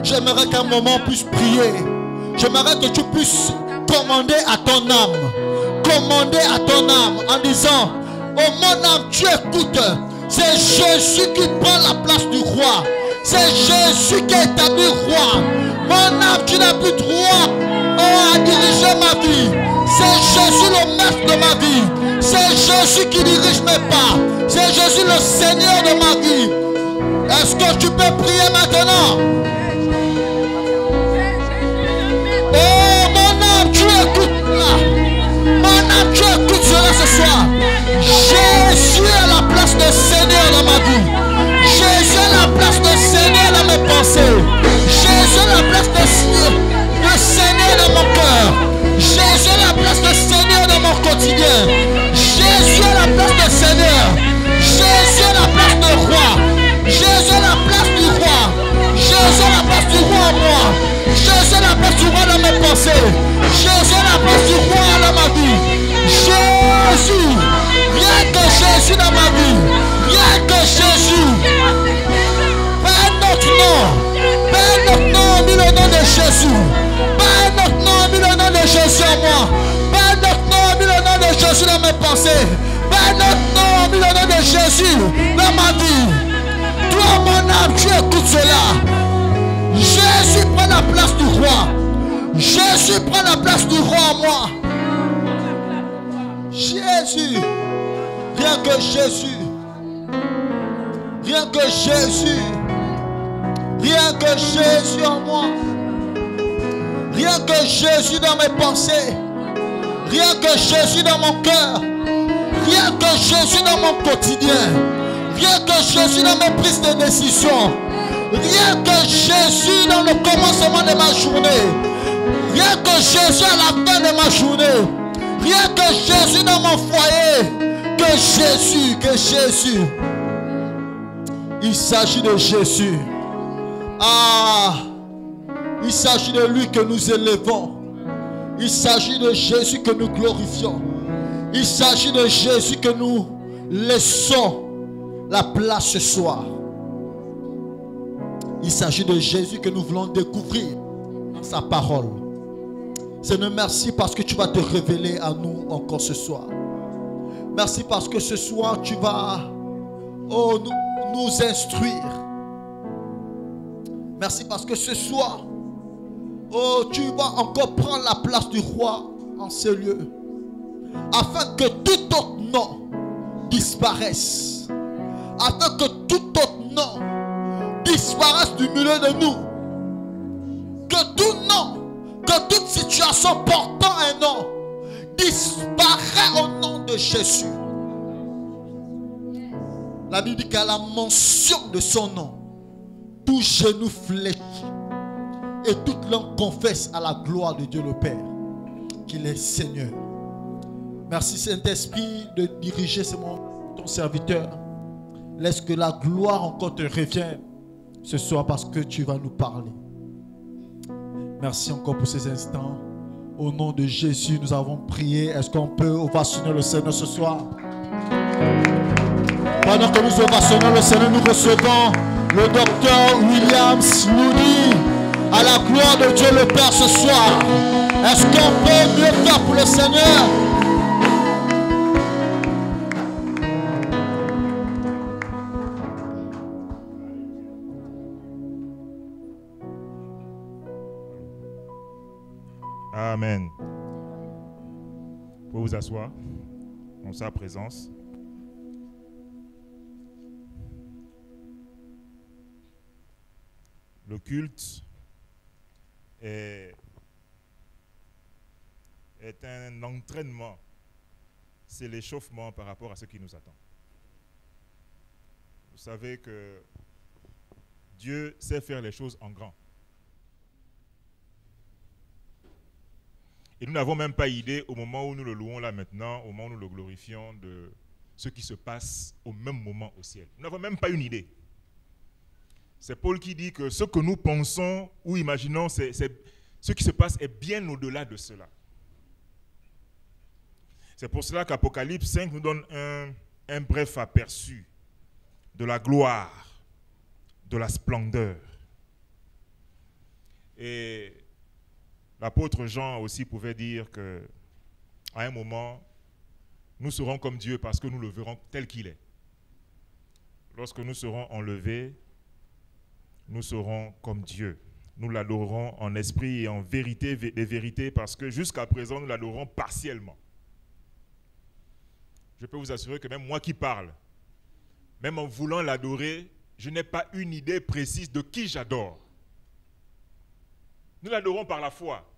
J'aimerais qu'un moment puisse prier. J'aimerais que tu puisses commander à ton âme. Commander à ton âme en disant, oh mon âme, tu écoutes. C'est Jésus qui prend la place du roi. C'est Jésus qui est établi roi. Mon âme, tu n'as plus droit à diriger ma vie. C'est Jésus le maître de ma vie. C'est Jésus qui dirige mes pas. C'est Jésus le Seigneur de ma vie. Est-ce que tu peux prier maintenant? Oh mon âme, tu écoutes là. Mon âme, tu écoutes cela ce soir. Jésus est la place de Seigneur dans ma vie. Jésus est la place de Seigneur dans mes pensées. Jésus est la place de Seigneur dans mon cœur. Jésus est la place de Seigneur dans mon quotidien. Jésus est la place de Seigneur. Jésus est la place de roi. Jésus est la place du roi. Jésus est la place du roi en moi. Jésus est la place du roi dans mes pensées. Jésus est la place du roi dans ma vie. Jésus. Rien que Jésus dans ma vie. Rien que Jésus. Pas un autre nom. Pas un autre nom mis le nom de Jésus. Pas un autre nom mis le nom de Jésus en moi. Pas un autre nom mis le nom de Jésus dans mes pensées. Pas un autre nom mis le nom de Jésus dans ma vie. Toi mon âme, tu écoutes cela. Jésus prend la place du roi. Jésus prend la place du roi en moi. Jésus. Rien que Jésus. Rien que Jésus. Rien que Jésus en moi. Rien que Jésus dans mes pensées. Rien que Jésus dans mon cœur. Rien que Jésus dans mon quotidien. Rien que Jésus dans mes prises de décision. Rien que Jésus dans le commencement de ma journée. Rien que Jésus à la fin de ma journée. Rien que Jésus dans mon foyer. Que Jésus, que Jésus. Il s'agit de Jésus. Ah, il s'agit de lui que nous élevons. Il s'agit de Jésus que nous glorifions. Il s'agit de Jésus que nous laissons la place ce soir. Il s'agit de Jésus que nous voulons découvrir dans sa parole. Seigneur, merci parce que tu vas te révéler à nous encore ce soir. Merci parce que ce soir tu vas nous instruire. Merci parce que ce soir, tu vas encore prendre la place du roi en ce lieu. Afin que tout autre nom disparaisse. Afin que tout autre nom disparaisse du milieu de nous. Que tout nom, que toute situation portant un nom disparaît au nom de Jésus. La Bible dit qu'à la mention de son nom, tout genou fléchit et toute langue confesse à la gloire de Dieu le Père qu'il est Seigneur. Merci Saint-Esprit de diriger ton serviteur. Laisse que la gloire encore te revienne ce soir parce que tu vas nous parler. Merci encore pour ces instants. Au nom de Jésus, nous avons prié. Est-ce qu'on peut ovationner le Seigneur ce soir? Pendant que nous ovationnons le Seigneur, nous recevons le docteur Williams Moody à la gloire de Dieu le Père ce soir. Est-ce qu'on peut mieux faire pour le Seigneur? Amen. Vous pouvez vous asseoir en sa présence. Le culte est un entraînement. C'est l'échauffement par rapport à ce qui nous attend. Vous savez que Dieu sait faire les choses en grand. Et nous n'avons même pas idée, au moment où nous le louons là maintenant, au moment où nous le glorifions, de ce qui se passe au même moment au ciel. Nous n'avons même pas une idée. C'est Paul qui dit que ce que nous pensons ou imaginons, ce qui se passe est bien au-delà de cela. C'est pour cela qu'Apocalypse 5 nous donne un bref aperçu de la gloire, de la splendeur, Et l'apôtre Jean aussi pouvait dire qu'à un moment, nous serons comme Dieu parce que nous le verrons tel qu'il est. Lorsque nous serons enlevés, nous serons comme Dieu. Nous l'adorerons en esprit et en vérité des vérités parce que jusqu'à présent, nous l'adorons partiellement. Je peux vous assurer que même moi qui parle, même en voulant l'adorer, je n'ai pas une idée précise de qui j'adore. Nous l'adorons par la foi.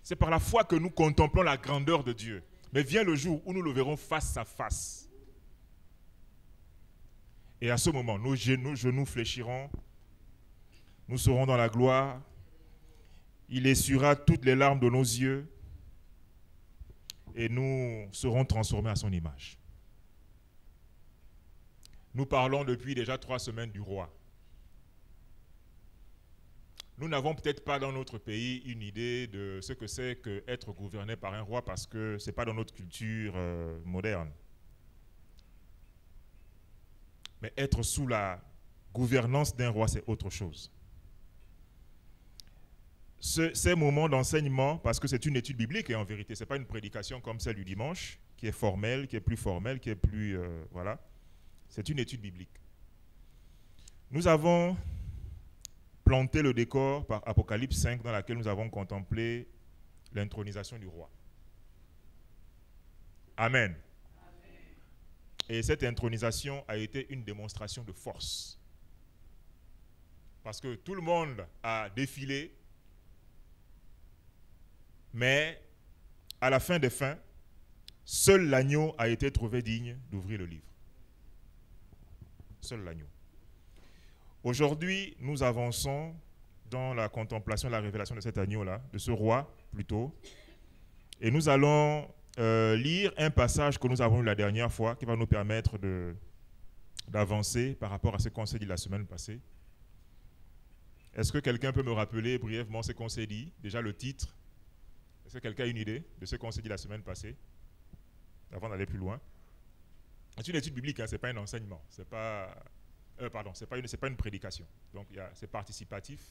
C'est par la foi que nous contemplons la grandeur de Dieu. Mais vient le jour où nous le verrons face à face. Et à ce moment, nos genoux fléchiront. Nous serons dans la gloire. Il essuiera toutes les larmes de nos yeux. Et nous serons transformés à son image. Nous parlons depuis déjà 3 semaines du roi. Nous n'avons peut-être pas dans notre pays une idée de ce que c'est qu'être gouverné par un roi parce que ce n'est pas dans notre culture moderne. Mais être sous la gouvernance d'un roi, c'est autre chose. Ces moments d'enseignement, parce que c'est une étude biblique et en vérité, ce n'est pas une prédication comme celle du dimanche, qui est formelle, qui est plus formelle, qui est plus... voilà. C'est une étude biblique. Nous avons planté le décor par Apocalypse 5 dans laquelle nous avons contemplé l'intronisation du roi. Amen. Amen. Et cette intronisation a été une démonstration de force. Parce que tout le monde a défilé, mais à la fin des fins, seul l'agneau a été trouvé digne d'ouvrir le livre. Seul l'agneau. Aujourd'hui, nous avançons dans la contemplation, la révélation de cet agneau-là, de ce roi plutôt. Et nous allons lire un passage que nous avons lu la dernière fois qui va nous permettre d'avancer par rapport à ce qu'on s'est dit la semaine passée. Est-ce que quelqu'un peut me rappeler brièvement ce qu'on s'est dit? Déjà le titre. Est-ce que quelqu'un a une idée de ce qu'on s'est dit la semaine passée? Avant d'aller plus loin. C'est une étude biblique, hein, ce n'est pas un enseignement. C'est pas... c'est pas une prédication. Donc, c'est participatif.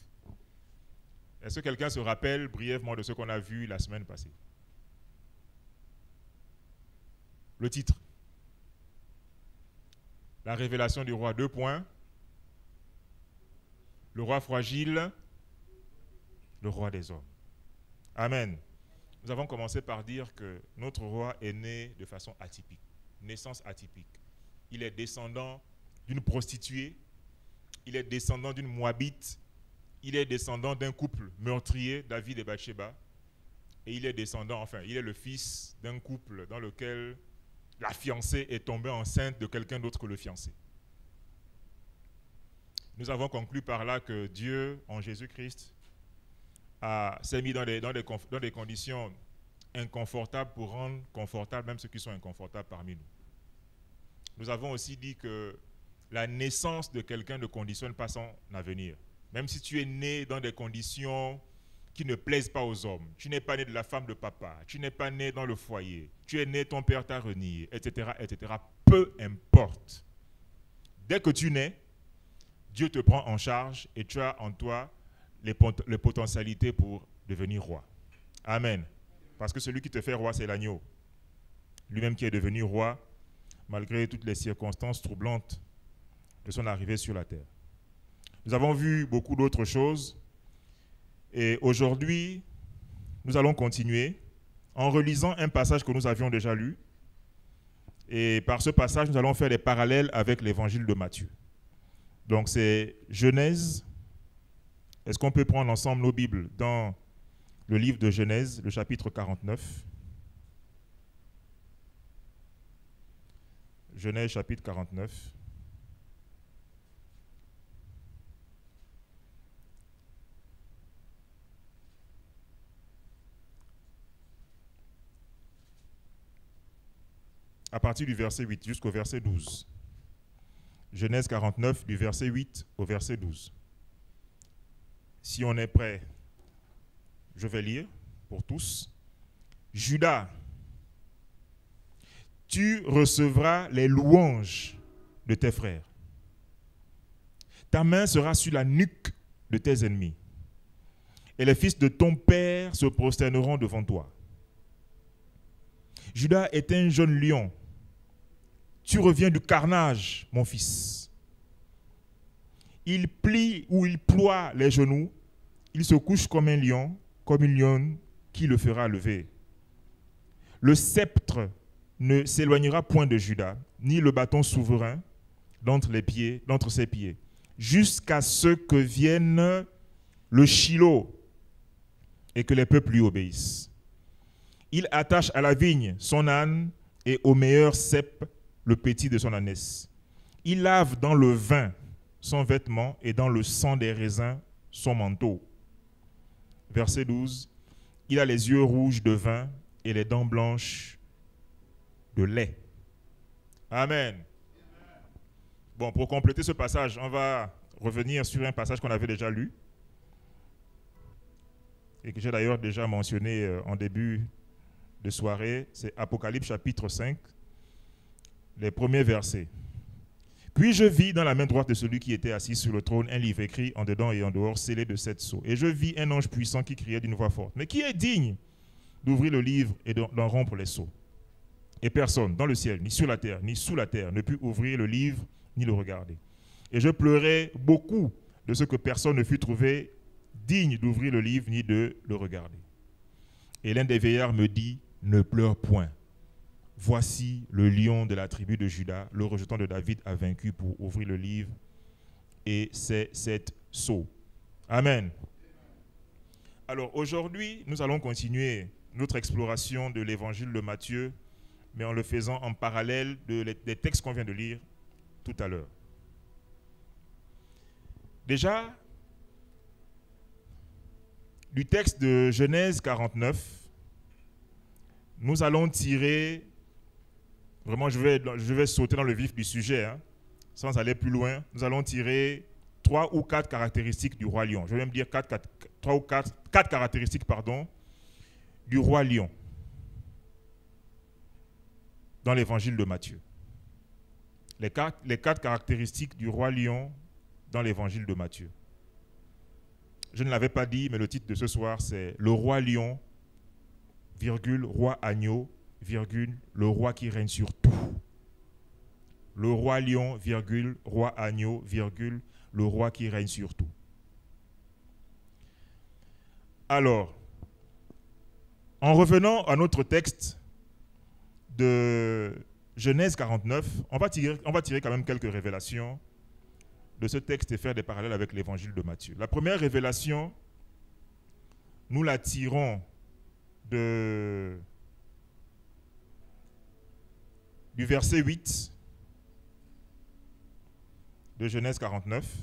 Est-ce que quelqu'un se rappelle brièvement de ce qu'on a vu la semaine passée? Le titre. La révélation du roi, 2 points. Le roi fragile, le roi des hommes. Amen. Nous avons commencé par dire que notre roi est né de façon atypique. Naissance atypique. Il est descendant d'une prostituée, il est descendant d'une Moabite, il est descendant d'un couple meurtrier, David et Bathsheba, et il est le fils d'un couple dans lequel la fiancée est tombée enceinte de quelqu'un d'autre que le fiancé. Nous avons conclu par là que Dieu, en Jésus-Christ, s'est mis dans des conditions inconfortables pour rendre confortables même ceux qui sont inconfortables parmi nous. Nous avons aussi dit que la naissance de quelqu'un ne conditionne pas son avenir. Même si tu es né dans des conditions qui ne plaisent pas aux hommes, tu n'es pas né de la femme de papa, tu n'es pas né dans le foyer, tu es né, ton père t'a renié, etc., etc. Peu importe. Dès que tu nais, Dieu te prend en charge et tu as en toi les potentialités pour devenir roi. Amen. Parce que celui qui te fait roi, c'est l'agneau. Lui-même qui est devenu roi, malgré toutes les circonstances troublantes de son arrivée sur la terre. Nous avons vu beaucoup d'autres choses et aujourd'hui, nous allons continuer en relisant un passage que nous avions déjà lu et par ce passage, nous allons faire des parallèles avec l'évangile de Matthieu. Donc c'est Genèse. Est-ce qu'on peut prendre ensemble nos Bibles dans le livre de Genèse, le chapitre 49? Genèse chapitre 49. À partir du verset 8 jusqu'au verset 12. Genèse 49, du verset 8 au verset 12. Si on est prêt, je vais lire pour tous. Judas, tu recevras les louanges de tes frères. Ta main sera sur la nuque de tes ennemis. et les fils de ton père se prosterneront devant toi. Judas est un jeune lion. Tu reviens du carnage, mon fils. Il plie ou il ploie les genoux. Il se couche comme un lion, comme une lionne qui le fera lever. Le sceptre ne s'éloignera point de Judas, ni le bâton souverain d'entre ses pieds, jusqu'à ce que vienne le Shilo et que les peuples lui obéissent. Il attache à la vigne son âne et au meilleur cep le petit de son ânesse. Il lave dans le vin son vêtement et dans le sang des raisins son manteau. Verset 12. Il a les yeux rouges de vin et les dents blanches de lait. Amen. Bon, pour compléter ce passage, on va revenir sur un passage qu'on avait déjà lu et que j'ai d'ailleurs déjà mentionné en début de soirée. C'est Apocalypse chapitre 5, les premiers versets. Puis je vis dans la main droite de celui qui était assis sur le trône un livre écrit en dedans et en dehors, scellé de 7 sceaux. Et je vis un ange puissant qui criait d'une voix forte. Mais qui est digne d'ouvrir le livre et d'en rompre les sceaux? Et personne, dans le ciel, ni sur la terre, ni sous la terre, ne put ouvrir le livre ni le regarder. Et je pleurais beaucoup de ce que personne ne fut trouvé digne d'ouvrir le livre ni de le regarder. Et l'un des vieillards me dit, ne pleure point. Voici le lion de la tribu de Juda, le rejetant de David a vaincu pour ouvrir le livre et ses 7 sceaux. Amen. Alors aujourd'hui, nous allons continuer notre exploration de l'évangile de Matthieu, mais en le faisant en parallèle des textes qu'on vient de lire tout à l'heure. Déjà, du texte de Genèse 49, nous allons tirer, vraiment je vais sauter dans le vif du sujet, sans aller plus loin, nous allons tirer 3 ou 4 caractéristiques du roi lion. Je vais même dire 4 caractéristiques du roi lion dans l'évangile de Matthieu. Les 4 caractéristiques du roi lion dans l'évangile de Matthieu. Je ne l'avais pas dit, mais le titre de ce soir, c'est « Le roi lion, virgule, roi agneau, virgule, le roi qui règne sur tout ». Le roi lion, virgule, roi agneau, virgule, le roi qui règne sur tout. Alors, en revenant à notre texte de Genèse 49, on va tirer quand même quelques révélations de ce texte et faire des parallèles avec l'évangile de Matthieu. La première révélation, nous la tirons du verset 8 de Genèse 49.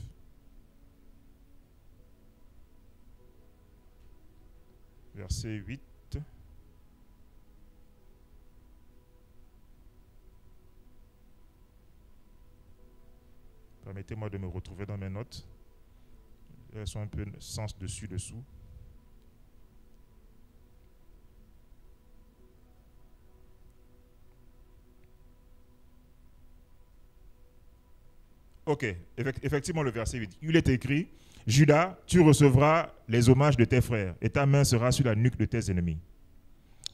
Verset 8. Permettez-moi de me retrouver dans mes notes. Elles sont un peu sens dessus-dessous. Ok, effectivement le verset 8. Il est écrit, « Judas, tu recevras les hommages de tes frères, et ta main sera sur la nuque de tes ennemis.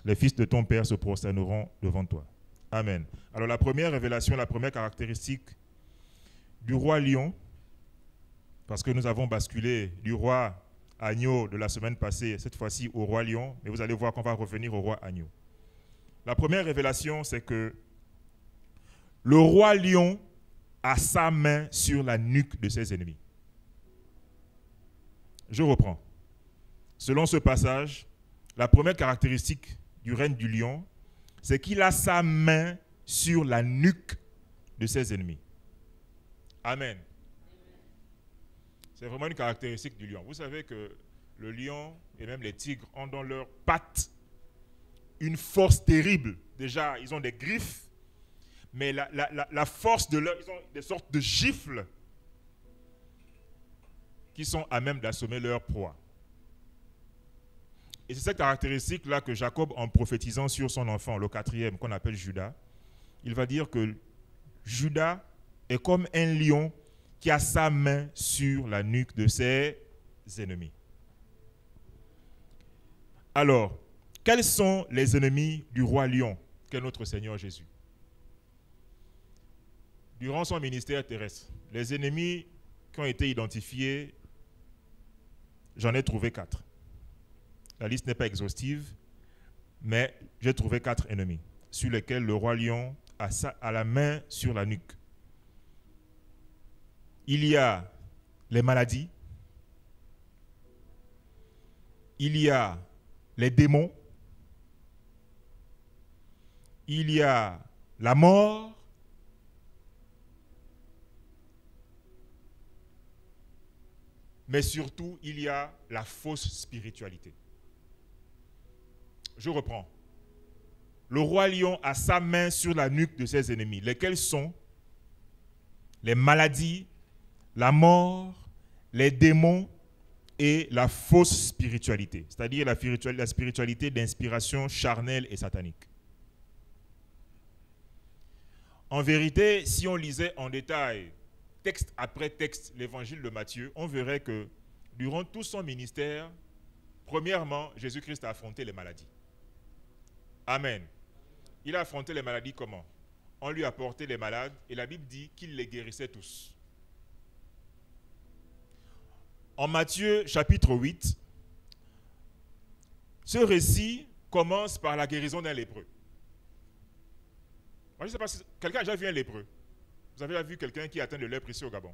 Les fils de ton père se prosterneront devant toi. » Amen. Alors la première révélation, la première caractéristique du roi lion, parce que nous avons basculé du roi agneau de la semaine passée, cette fois-ci au roi lion, mais vous allez voir qu'on va revenir au roi agneau. La première révélation, c'est que le roi lion a sa main sur la nuque de ses ennemis. Je reprends. Selon ce passage, la première caractéristique du règne du lion, c'est qu'il a sa main sur la nuque de ses ennemis. Amen. C'est vraiment une caractéristique du lion. Vous savez que le lion et même les tigres ont dans leurs pattes une force terrible. Déjà, ils ont des griffes, mais la force de leur... Ils ont des sortes de gifles qui sont à même d'assommer leur proie. Et c'est cette caractéristique-là que Jacob, en prophétisant sur son enfant, le 4e, qu'on appelle Judas, il va dire que Judas est comme un lion qui a sa main sur la nuque de ses ennemis. Alors, quels sont les ennemis du roi lion qu'est notre Seigneur Jésus? Durant son ministère terrestre, les ennemis qui ont été identifiés, j'en ai trouvé 4. La liste n'est pas exhaustive, mais j'ai trouvé 4 ennemis sur lesquels le roi lion a la main sur la nuque. Il y a les maladies, il y a les démons, il y a la mort, mais surtout, il y a la fausse spiritualité. Je reprends. Le roi lion a sa main sur la nuque de ses ennemis, lesquels sont les maladies, la mort, les démons et la fausse spiritualité, c'est-à-dire la spiritualité d'inspiration charnelle et satanique. En vérité, si on lisait en détail, texte après texte, l'évangile de Matthieu, on verrait que durant tout son ministère, premièrement, Jésus-Christ a affronté les maladies. Amen. Il a affronté les maladies comment? On lui a porté les malades et la Bible dit qu'il les guérissait tous. En Matthieu chapitre 8, ce récit commence par la guérison d'un lépreux. Moi, je ne sais pas si quelqu'un a déjà vu un lépreux. Vous avez déjà vu quelqu'un qui est atteint de lèpre ici au Gabon?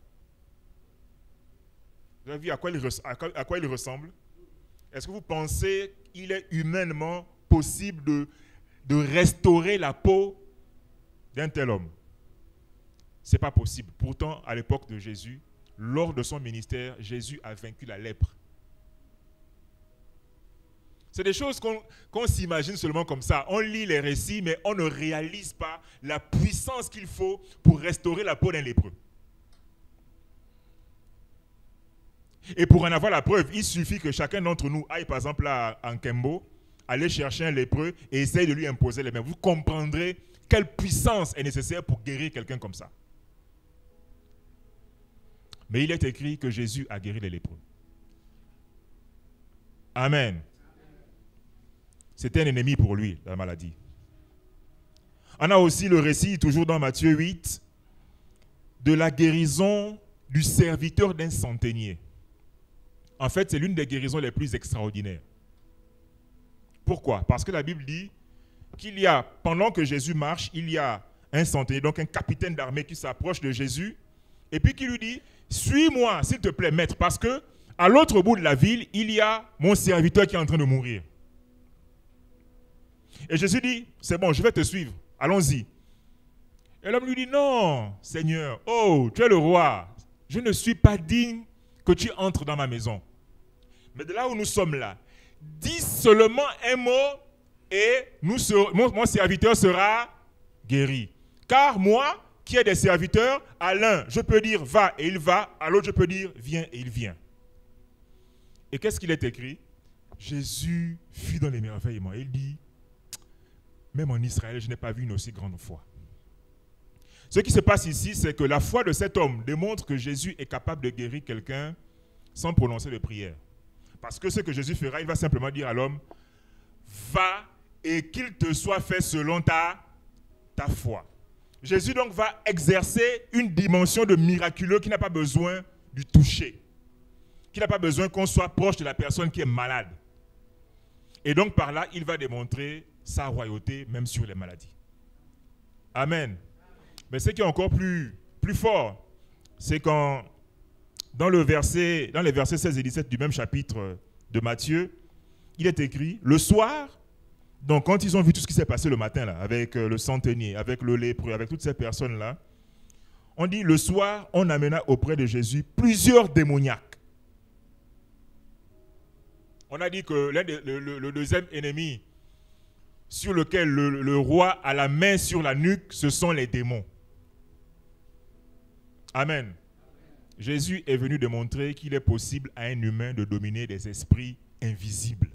Vous avez vu à quoi il ressemble? Est-ce que vous pensez qu'il est humainement possible de restaurer la peau d'un tel homme? Ce n'est pas possible. Pourtant, à l'époque de Jésus, lors de son ministère, Jésus a vaincu la lèpre. C'est des choses qu'on s'imagine seulement comme ça. On lit les récits, mais on ne réalise pas la puissance qu'il faut pour restaurer la peau d'un lépreux. Et pour en avoir la preuve, il suffit que chacun d'entre nous aille par exemple à Nkembo, aller chercher un lépreux et essaye de lui imposer les mains. Vous comprendrez quelle puissance est nécessaire pour guérir quelqu'un comme ça. Mais il est écrit que Jésus a guéri les lépreux. Amen. C'était un ennemi pour lui, la maladie. On a aussi le récit, toujours dans Matthieu 8, de la guérison du serviteur d'un centenier. En fait, c'est l'une des guérisons les plus extraordinaires. Pourquoi? Parce que la Bible dit qu'il y a, pendant que Jésus marche, il y a un centenier, donc un capitaine d'armée qui s'approche de Jésus, et puis qui lui dit, suis-moi, s'il te plaît, maître, parce que à l'autre bout de la ville, il y a mon serviteur qui est en train de mourir. Et Jésus dit, c'est bon, je vais te suivre, allons-y. Et l'homme lui dit, non, Seigneur, oh, tu es le roi, je ne suis pas digne que tu entres dans ma maison. Mais de là où nous sommes là, dis seulement un mot et mon serviteur sera guéri. Car moi, qui ai des serviteurs, à l'un, je peux dire va et il va, à l'autre, je peux dire viens et il vient. Et qu'est-ce qu'il est écrit? Jésus fut dans l'émerveillement. Il dit, même en Israël, je n'ai pas vu une aussi grande foi. Ce qui se passe ici, c'est que la foi de cet homme démontre que Jésus est capable de guérir quelqu'un sans prononcer de prière. Parce que ce que Jésus fera, il va simplement dire à l'homme, va et qu'il te soit fait selon ta foi. Jésus donc va exercer une dimension de miraculeux qui n'a pas besoin du toucher, qui n'a pas besoin qu'on soit proche de la personne qui est malade. Et donc par là, il va démontrer sa royauté même sur les maladies. Amen. Mais ce qui est encore plus fort, c'est quand dans les versets 16 et 17 du même chapitre de Matthieu, il est écrit, le soir, donc quand ils ont vu tout ce qui s'est passé le matin, là, avec le centenier, avec le lépreux, avec toutes ces personnes-là, on dit, le soir, on amena auprès de Jésus plusieurs démoniaques. On a dit que le deuxième ennemi sur lequel le roi a la main sur la nuque, ce sont les démons. Amen. Jésus est venu démontrer qu'il est possible à un humain de dominer des esprits invisibles.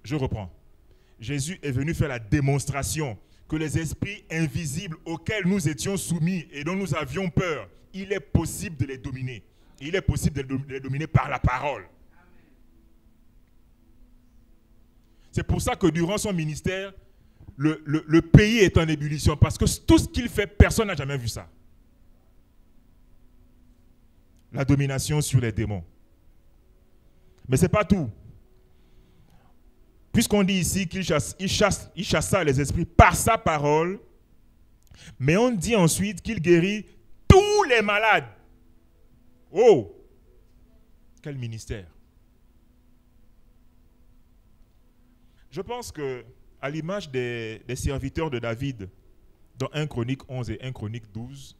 Je reprends. Jésus est venu faire la démonstration que les esprits invisibles auxquels nous étions soumis et dont nous avions peur, il est possible de les dominer. Et il est possible de les dominer par la parole. C'est pour ça que durant son ministère, le pays est en ébullition. Parce que tout ce qu'il fait, personne n'a jamais vu ça. La domination sur les démons. Mais ce n'est pas tout. Puisqu'on dit ici qu'il chassa les esprits par sa parole, mais on dit ensuite qu'il guérit tous les malades. Oh! Quel ministère! Je pense que, à l'image des serviteurs de David, dans 1 Chronique 11 et 1 Chronique 12,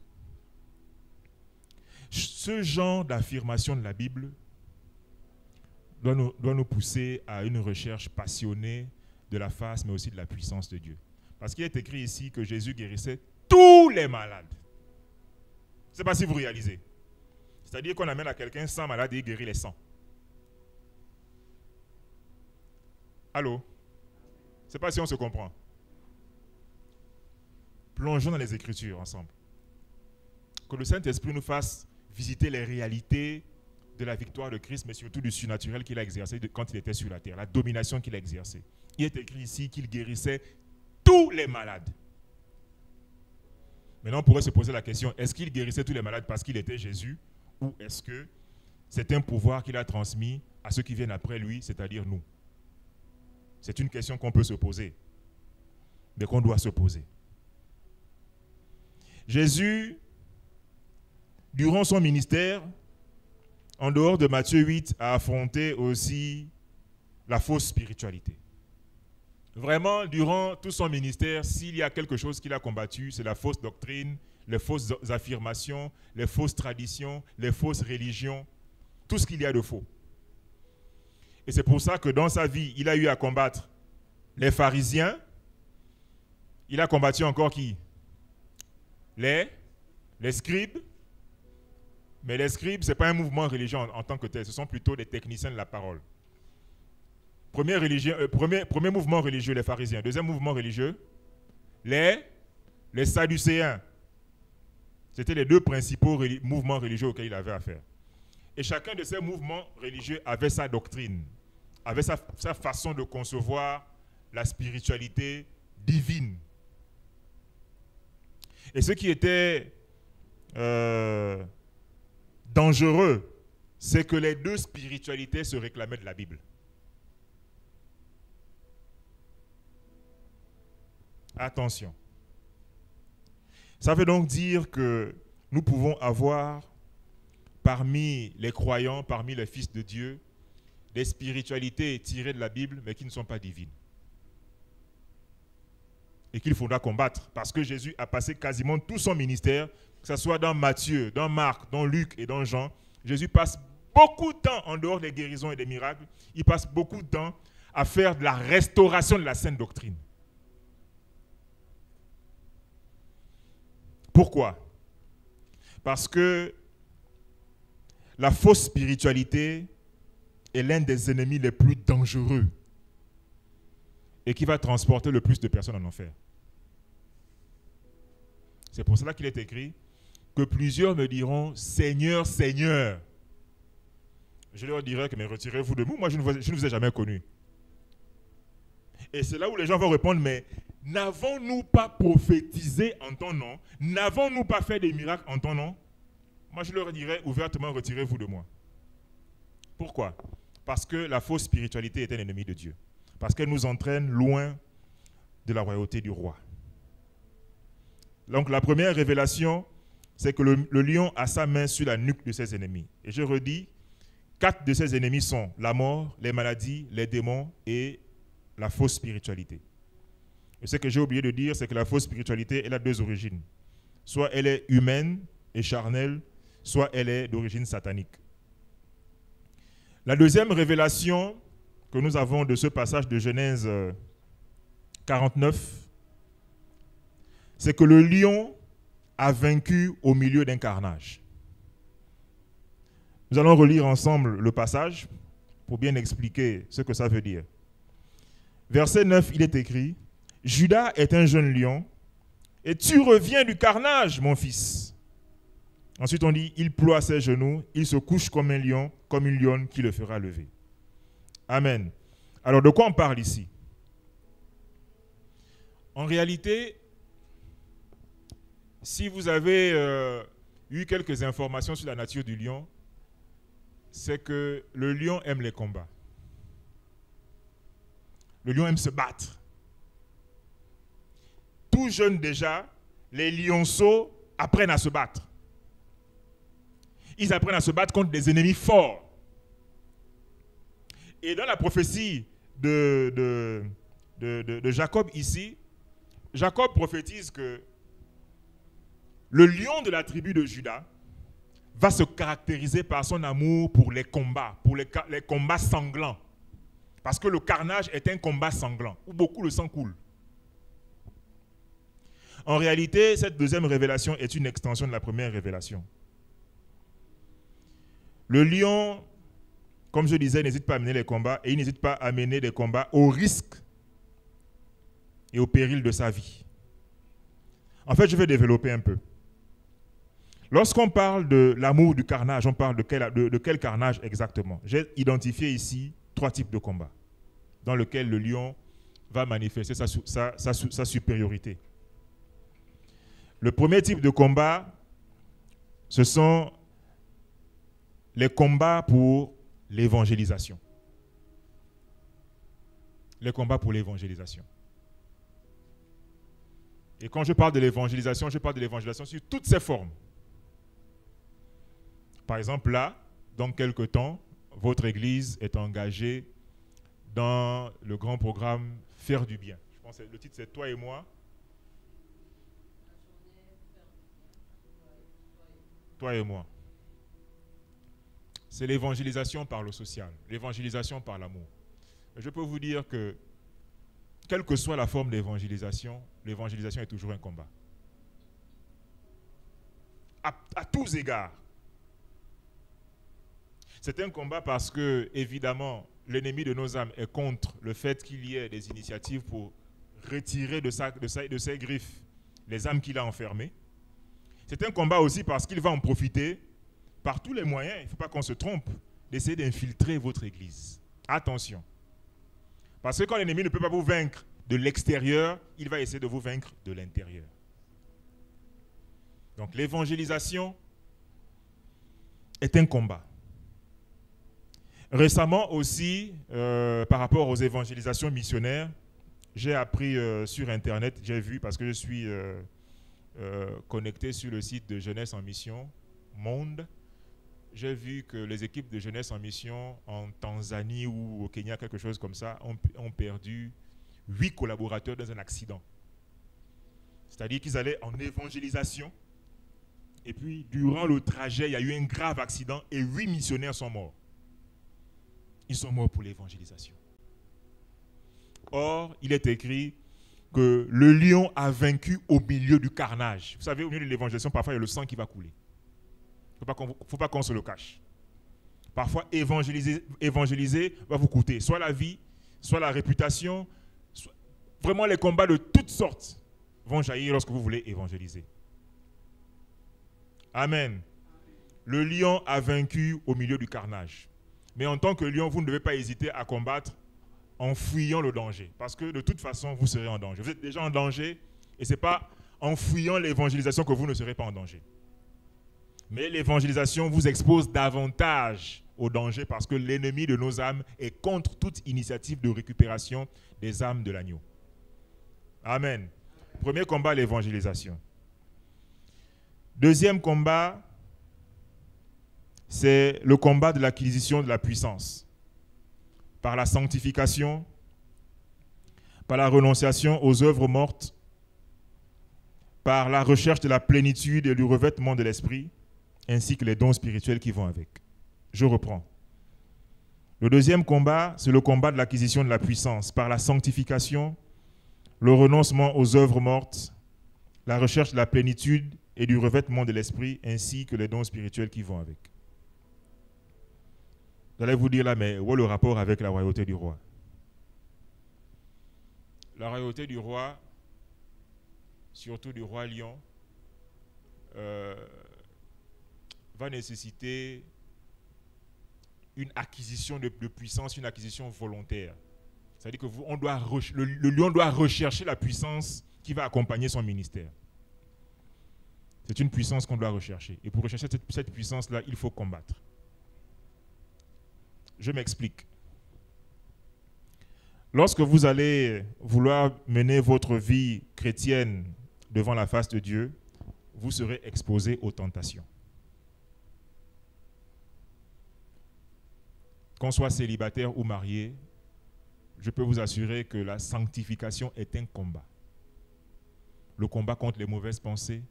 ce genre d'affirmation de la Bible doit nous pousser à une recherche passionnée de la face, mais aussi de la puissance de Dieu. Parce qu'il est écrit ici que Jésus guérissait tous les malades. Je ne sais pas si vous réalisez. C'est-à-dire qu'on amène à quelqu'un 100 malades et il guérit les 100. Allô? Je ne sais pas si on se comprend. Plongeons dans les Écritures ensemble. Que le Saint-Esprit nous fasse visiter les réalités de la victoire de Christ, mais surtout du surnaturel qu'il a exercé quand il était sur la terre, la domination qu'il a exercée. Il est écrit ici qu'il guérissait tous les malades. Maintenant, on pourrait se poser la question, est-ce qu'il guérissait tous les malades parce qu'il était Jésus, ou est-ce que c'est un pouvoir qu'il a transmis à ceux qui viennent après lui, c'est-à-dire nous? C'est une question qu'on peut se poser, mais qu'on doit se poser. Jésus, durant son ministère, en dehors de Matthieu 8, a affronté aussi la fausse spiritualité. Vraiment, durant tout son ministère, s'il y a quelque chose qu'il a combattu, c'est la fausse doctrine, les fausses affirmations, les fausses traditions, les fausses religions, tout ce qu'il y a de faux. Et c'est pour ça que dans sa vie, il a eu à combattre les pharisiens. Il a combattu encore qui? Les scribes. Mais les scribes, ce n'est pas un mouvement religieux en tant que tel, ce sont plutôt des techniciens de la parole. Premier mouvement religieux, les pharisiens. Deuxième mouvement religieux, les sadducéens. C'était les deux principaux mouvements religieux auxquels il avait affaire. Et chacun de ces mouvements religieux avait sa doctrine, avait sa façon de concevoir la spiritualité divine. Et ce qui était dangereux, c'est que les deux spiritualités se réclamaient de la Bible. Attention. Ça veut donc dire que nous pouvons avoir parmi les croyants, parmi les fils de Dieu, des spiritualités tirées de la Bible, mais qui ne sont pas divines. Et qu'il faudra combattre, parce que Jésus a passé quasiment tout son ministère, que ce soit dans Matthieu, dans Marc, dans Luc et dans Jean. Jésus passe beaucoup de temps, en dehors des guérisons et des miracles, il passe beaucoup de temps à faire de la restauration de la saine doctrine. Pourquoi? Parce que la fausse spiritualité est l'un des ennemis les plus dangereux et qui va transporter le plus de personnes en enfer. C'est pour cela qu'il est écrit que plusieurs me diront « Seigneur, Seigneur ». Je leur dirai que « Mais retirez-vous de moi, je ne vous ai jamais connu ». Et c'est là où les gens vont répondre « Mais n'avons-nous pas prophétisé en ton nom? N'avons-nous pas fait des miracles en ton nom ?» Moi, je leur dirais ouvertement « Retirez-vous de moi ». Pourquoi? Parce que la fausse spiritualité est un ennemi de Dieu. Parce qu'elle nous entraîne loin de la royauté du roi. Donc la première révélation, c'est que le lion a sa main sur la nuque de ses ennemis. Et je redis, 4 de ses ennemis sont la mort, les maladies, les démons et la fausse spiritualité. Et ce que j'ai oublié de dire, c'est que la fausse spiritualité, elle a 2 origines. Soit elle est humaine et charnelle, soit elle est d'origine satanique. La deuxième révélation que nous avons de ce passage de Genèse 49, c'est que le lion a vaincu au milieu d'un carnage. Nous allons relire ensemble le passage pour bien expliquer ce que ça veut dire. Verset 9, il est écrit « Judas est un jeune lion, et tu reviens du carnage, mon fils. » Ensuite, on dit « Il ploie ses genoux, il se couche comme un lion, comme une lionne qui le fera lever. » Amen. Alors, de quoi on parle ici? En réalité, si vous avez eu quelques informations sur la nature du lion, c'est que le lion aime les combats. Le lion aime se battre. Tout jeune déjà, les lionceaux apprennent à se battre. Ils apprennent à se battre contre des ennemis forts. Et dans la prophétie de Jacob ici, Jacob prophétise que le lion de la tribu de Juda va se caractériser par son amour pour les combats sanglants. Parce que le carnage est un combat sanglant, où beaucoup le sang coule. En réalité, cette deuxième révélation est une extension de la première révélation. Le lion, comme je disais, n'hésite pas à mener les combats, et il n'hésite pas à mener des combats au risque et au péril de sa vie. En fait, je vais développer un peu. Lorsqu'on parle de l'amour du carnage, on parle de quel carnage exactement? J'ai identifié ici 3 types de combats dans lesquels le lion va manifester sa supériorité. Le premier type de combat, ce sont les combats pour l'évangélisation. Les combats pour l'évangélisation. Et quand je parle de l'évangélisation, je parle de l'évangélisation sur toutes ses formes. Par exemple, là, dans quelques temps, votre église est engagée dans le grand programme Faire du bien. Je pense que le titre, c'est Toi et moi. Toi et moi. C'est l'évangélisation par le social, l'évangélisation par l'amour. Je peux vous dire que, quelle que soit la forme d'évangélisation, l'évangélisation est toujours un combat. À tous égards. C'est un combat parce que, évidemment, l'ennemi de nos âmes est contre le fait qu'il y ait des initiatives pour retirer de ses griffes les âmes qu'il a enfermées. C'est un combat aussi parce qu'il va en profiter par tous les moyens, il ne faut pas qu'on se trompe, d'essayer d'infiltrer votre église. Attention. Parce que quand l'ennemi ne peut pas vous vaincre de l'extérieur, il va essayer de vous vaincre de l'intérieur. Donc l'évangélisation est un combat. Récemment aussi, par rapport aux évangélisations missionnaires, j'ai appris sur Internet, j'ai vu, parce que je suis connecté sur le site de Jeunesse en Mission, Monde, j'ai vu que les équipes de Jeunesse en Mission en Tanzanie ou au Kenya, quelque chose comme ça, ont perdu 8 collaborateurs dans un accident. C'est-à-dire qu'ils allaient en évangélisation, et puis durant le trajet, il y a eu un grave accident et 8 missionnaires sont morts. Ils sont morts pour l'évangélisation. Or, il est écrit que le lion a vaincu au milieu du carnage. Vous savez, au milieu de l'évangélisation, parfois, il y a le sang qui va couler. Il ne faut pas qu'on se le cache. Parfois, évangéliser va vous coûter soit la vie, soit la réputation. Vraiment, les combats de toutes sortes vont jaillir lorsque vous voulez évangéliser. Amen. Le lion a vaincu au milieu du carnage. Mais en tant que lion, vous ne devez pas hésiter à combattre en fuyant le danger. Parce que de toute façon, vous serez en danger. Vous êtes déjà en danger et ce n'est pas en fuyant l'évangélisation que vous ne serez pas en danger. Mais l'évangélisation vous expose davantage au danger parce que l'ennemi de nos âmes est contre toute initiative de récupération des âmes de l'agneau. Amen. Premier combat, l'évangélisation. Deuxième combat, c'est le combat de l'acquisition de la puissance. Par la sanctification, par la renonciation aux œuvres mortes, par la recherche de la plénitude et du revêtement de l'esprit, ainsi que les dons spirituels qui vont avec. Je reprends. Le deuxième combat, c'est le combat de l'acquisition de la puissance, par la sanctification, le renoncement aux œuvres mortes, la recherche de la plénitude et du revêtement de l'esprit, ainsi que les dons spirituels qui vont avec. Vous allez vous dire là, mais où est le rapport avec la royauté du roi? La royauté du roi, surtout du roi lion, va nécessiter une acquisition de puissance, une acquisition volontaire. C'est-à-dire que le lion doit rechercher la puissance qui va accompagner son ministère. C'est une puissance qu'on doit rechercher. Et pour rechercher cette puissance-là, il faut combattre. Je m'explique. Lorsque vous allez vouloir mener votre vie chrétienne devant la face de Dieu, vous serez exposé aux tentations. Qu'on soit célibataire ou marié, je peux vous assurer que la sanctification est un combat. Le combat contre les mauvaises pensées,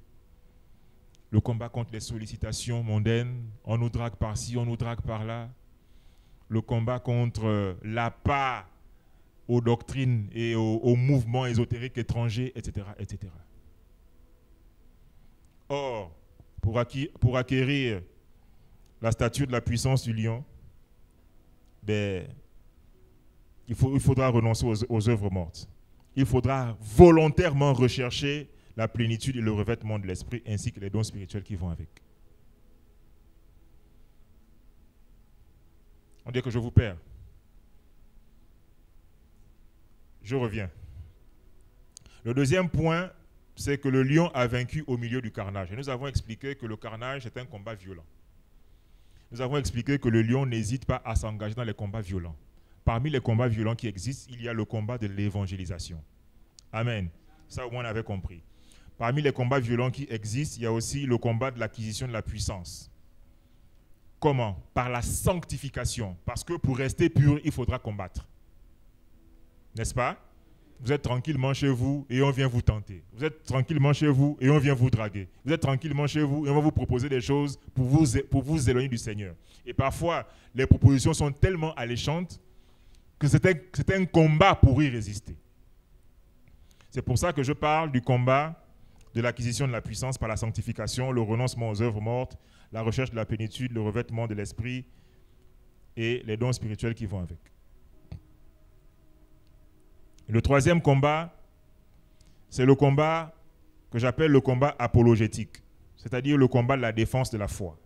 le combat contre les sollicitations mondaines, on nous drague par-ci, on nous drague par-là, le combat contre l'appât aux doctrines et aux mouvements ésotériques étrangers, etc., etc. Or, pour acquérir la stature de la puissance du lion, il faudra renoncer aux œuvres mortes. Il faudra volontairement rechercher la plénitude et le revêtement de l'esprit, ainsi que les dons spirituels qui vont avec. On dit que je vous perds. Je reviens. Le deuxième point, c'est que le lion a vaincu au milieu du carnage. Et nous avons expliqué que le carnage est un combat violent. Nous avons expliqué que le lion n'hésite pas à s'engager dans les combats violents. Parmi les combats violents qui existent, il y a le combat de l'évangélisation. Amen. Ça, au moins, on avait compris. Parmi les combats violents qui existent, il y a aussi le combat de l'acquisition de la puissance. Comment? Par la sanctification. Parce que pour rester pur, il faudra combattre. N'est-ce pas? Vous êtes tranquillement chez vous et on vient vous tenter. Vous êtes tranquillement chez vous et on vient vous draguer. Vous êtes tranquillement chez vous et on va vous proposer des choses pour vous éloigner du Seigneur. Et parfois, les propositions sont tellement alléchantes que c'est un combat pour y résister. C'est pour ça que je parle du combat de l'acquisition de la puissance par la sanctification, le renoncement aux œuvres mortes, la recherche de la plénitude, le revêtement de l'esprit et les dons spirituels qui vont avec. Le troisième combat, c'est le combat que j'appelle le combat apologétique, c'est-à-dire le combat de la défense de la foi.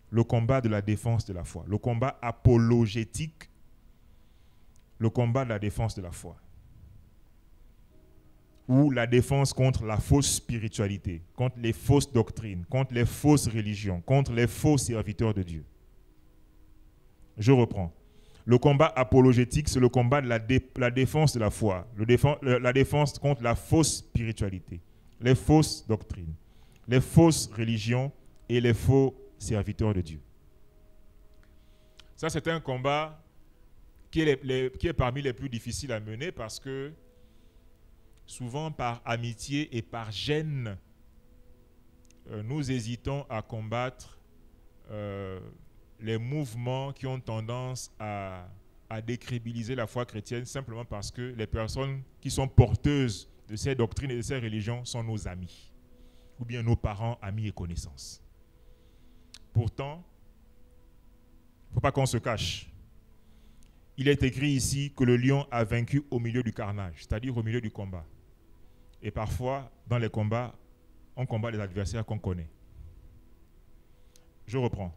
Le combat de la défense de la foi. Le combat apologétique, le combat de la défense de la foi. Ou la défense contre la fausse spiritualité, contre les fausses doctrines, contre les fausses religions, contre les faux serviteurs de Dieu. Je reprends. Le combat apologétique, c'est le combat de la défense de la foi, la défense contre la fausse spiritualité, les fausses doctrines, les fausses religions et les faux serviteurs de Dieu. Ça, c'est un combat qui est parmi les plus difficiles à mener parce que souvent par amitié et par gêne, nous hésitons à combattre les mouvements qui ont tendance à décrédibiliser la foi chrétienne simplement parce que les personnes qui sont porteuses de ces doctrines et de ces religions sont nos amis, ou bien nos parents, amis et connaissances. Pourtant, il ne faut pas qu'on se cache. Il est écrit ici que le lion a vaincu au milieu du carnage, c'est-à-dire au milieu du combat. Et parfois, dans les combats, on combat les adversaires qu'on connaît. Je reprends.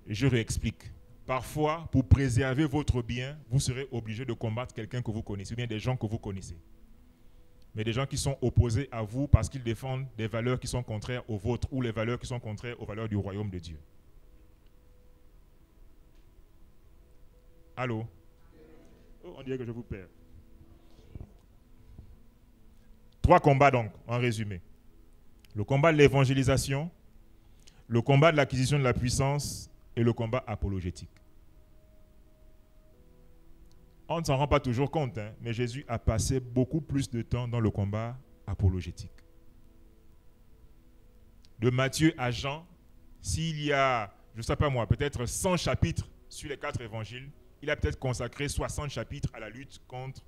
Et je réexplique. Parfois, pour préserver votre bien, vous serez obligé de combattre quelqu'un que vous connaissez, ou bien des gens que vous connaissez. Mais des gens qui sont opposés à vous parce qu'ils défendent des valeurs qui sont contraires aux vôtres, ou les valeurs qui sont contraires aux valeurs du royaume de Dieu. Allô? Oh, on dirait que je vous perds. 3 combats donc, en résumé. Le combat de l'évangélisation, le combat de l'acquisition de la puissance et le combat apologétique. On ne s'en rend pas toujours compte, hein, mais Jésus a passé beaucoup plus de temps dans le combat apologétique. De Matthieu à Jean, s'il y a, je ne sais pas moi, peut-être 100 chapitres sur les 4 évangiles, il a peut-être consacré 60 chapitres à la lutte contre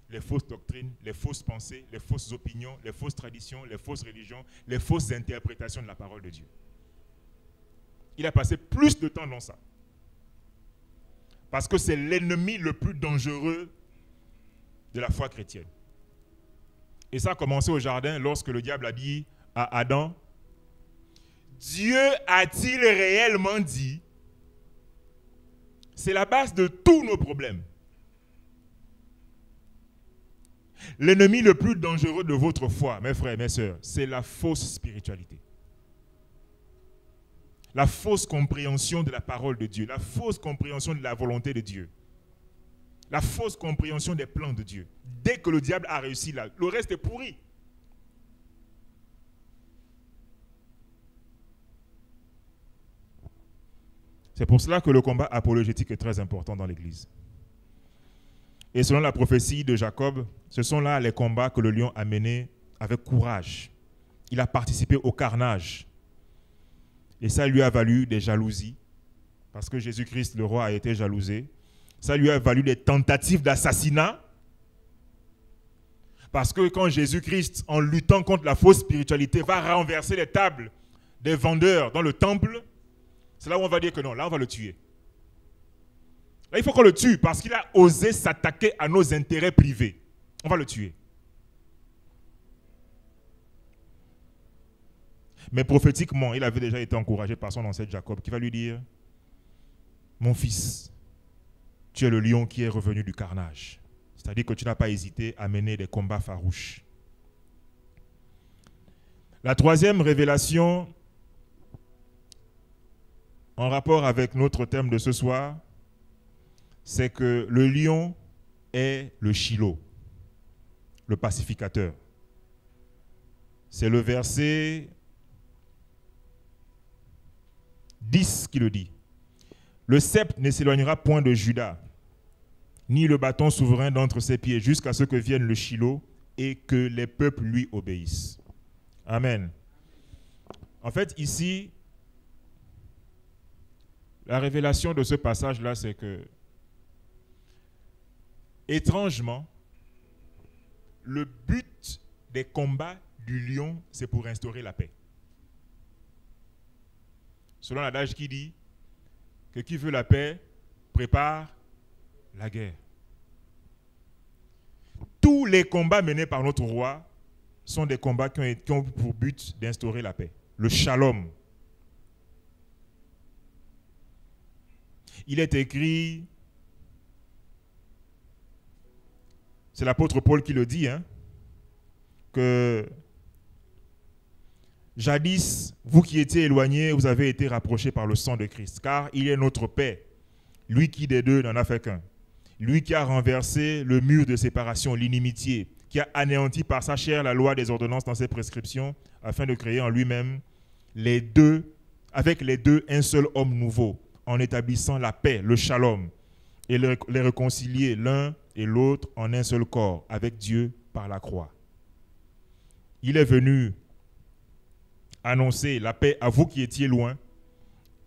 les fausses doctrines, les fausses pensées, les fausses opinions, les fausses traditions, les fausses religions, les fausses interprétations de la parole de Dieu. Il a passé plus de temps dans ça. Parce que c'est l'ennemi le plus dangereux de la foi chrétienne. Et ça a commencé au jardin lorsque le diable a dit à Adam, Dieu a-t-il réellement dit? C'est la base de tous nos problèmes. L'ennemi le plus dangereux de votre foi, mes frères et mes sœurs, c'est la fausse spiritualité. La fausse compréhension de la parole de Dieu, la fausse compréhension de la volonté de Dieu, la fausse compréhension des plans de Dieu. Dès que le diable a réussi là, le reste est pourri. C'est pour cela que le combat apologétique est très important dans l'Église. Et selon la prophétie de Jacob, ce sont là les combats que le lion a menés avec courage. Il a participé au carnage. Et ça lui a valu des jalousies, parce que Jésus-Christ, le roi, a été jalousé. Ça lui a valu des tentatives d'assassinat, parce que quand Jésus-Christ, en luttant contre la fausse spiritualité, va renverser les tables des vendeurs dans le temple, c'est là où on va dire que non, là on va le tuer. Là il faut qu'on le tue, parce qu'il a osé s'attaquer à nos intérêts privés. On va le tuer. Mais prophétiquement, il avait déjà été encouragé par son ancêtre Jacob, qui va lui dire, mon fils, tu es le lion qui est revenu du carnage. C'est-à-dire que tu n'as pas hésité à mener des combats farouches. La troisième révélation, en rapport avec notre thème de ce soir, c'est que le lion est le Shiloh, le pacificateur. C'est le verset 10 qui le dit. Le sceptre ne s'éloignera point de Juda, ni le bâton souverain d'entre ses pieds, jusqu'à ce que vienne le Shiloh et que les peuples lui obéissent. Amen. En fait, ici, la révélation de ce passage-là, c'est que, étrangement, le but des combats du lion, c'est pour instaurer la paix. Selon l'adage qui dit que qui veut la paix prépare la guerre. Tous les combats menés par notre roi sont des combats qui ont pour but d'instaurer la paix. Le shalom. Il est écrit, c'est l'apôtre Paul qui le dit, que jadis, vous qui étiez éloignés, vous avez été rapprochés par le sang de Christ, car il est notre paix, lui qui des deux n'en a fait qu'un. Lui qui a renversé le mur de séparation, l'inimitié, qui a anéanti par sa chair la loi des ordonnances dans ses prescriptions, afin de créer en lui-même avec les deux un seul homme nouveau, en établissant la paix, le shalom, et les réconcilier l'un et l'autre en un seul corps, avec Dieu par la croix. Il est venu annoncer la paix à vous qui étiez loin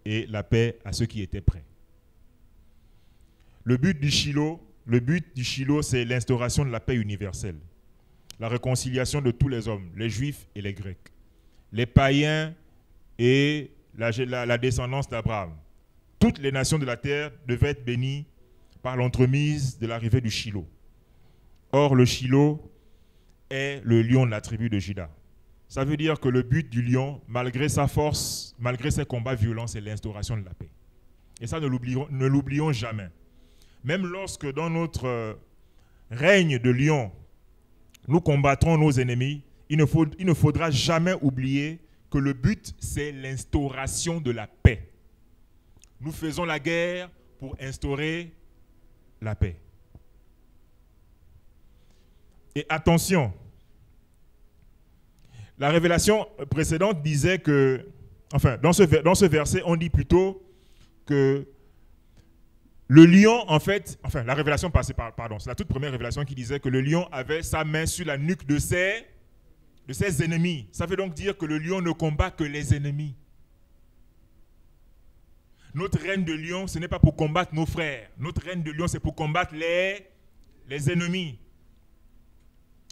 et la paix à ceux qui étaient près. Le but du Shiloh, c'est l'instauration de la paix universelle, la réconciliation de tous les hommes, les Juifs et les Grecs, les païens et la descendance d'Abraham. Toutes les nations de la terre devaient être bénies par l'entremise de l'arrivée du Shiloh. Or, le Shiloh est le lion de la tribu de Juda. Ça veut dire que le but du lion, malgré sa force, malgré ses combats violents, c'est l'instauration de la paix. Et ça, ne l'oublions jamais. Même lorsque dans notre règne de lion, nous combattrons nos ennemis, il ne faudra jamais oublier que le but, c'est l'instauration de la paix. Nous faisons la guerre pour instaurer la paix. Et attention, la révélation précédente disait que, enfin, dans ce verset, on dit plutôt que le lion, en fait, enfin, la révélation passée, pardon, c'est la toute première révélation qui disait que le lion avait sa main sur la nuque de ses ennemis. Ça veut donc dire que le lion ne combat que les ennemis. Notre règne de lion, ce n'est pas pour combattre nos frères. Notre règne de lion, c'est pour combattre les ennemis.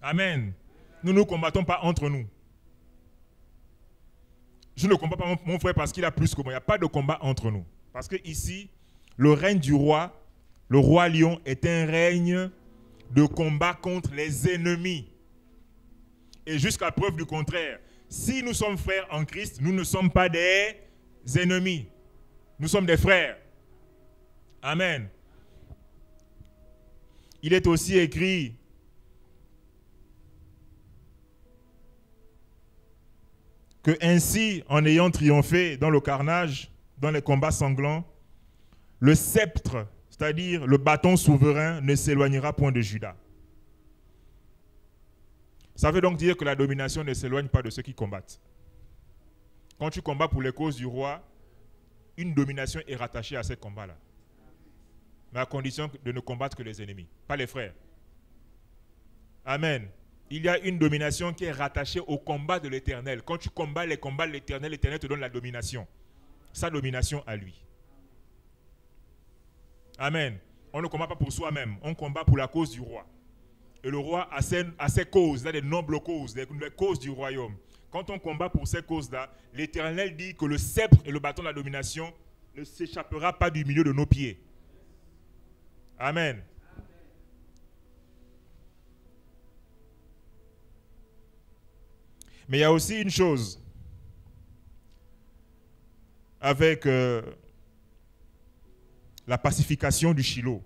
Amen. Nous ne combattons pas entre nous. Je ne combats pas mon frère parce qu'il a plus que moi. Il n'y a pas de combat entre nous. Parce que ici, le règne du roi, le roi lion, est un règne de combat contre les ennemis. Et jusqu'à preuve du contraire, si nous sommes frères en Christ, nous ne sommes pas des ennemis. Nous sommes des frères. Amen. Il est aussi écrit que ainsi, en ayant triomphé dans le carnage, dans les combats sanglants, le sceptre, c'est-à-dire le bâton souverain, ne s'éloignera point de Juda. Ça veut donc dire que la domination ne s'éloigne pas de ceux qui combattent. Quand tu combats pour les causes du roi, une domination est rattachée à ces combats-là. Mais à condition de ne combattre que les ennemis, pas les frères. Amen. Il y a une domination qui est rattachée au combat de l'Éternel. Quand tu combats les combats de l'Éternel, l'Éternel te donne la domination. Sa domination à lui. Amen. On ne combat pas pour soi-même, on combat pour la cause du roi. Et le roi a ses causes, des nobles causes, les causes du royaume. Quand on combat pour ces causes-là, l'Éternel dit que le sceptre et le bâton de la domination ne s'échappera pas du milieu de nos pieds. Amen. Mais il y a aussi une chose avec la pacification du Shiloh.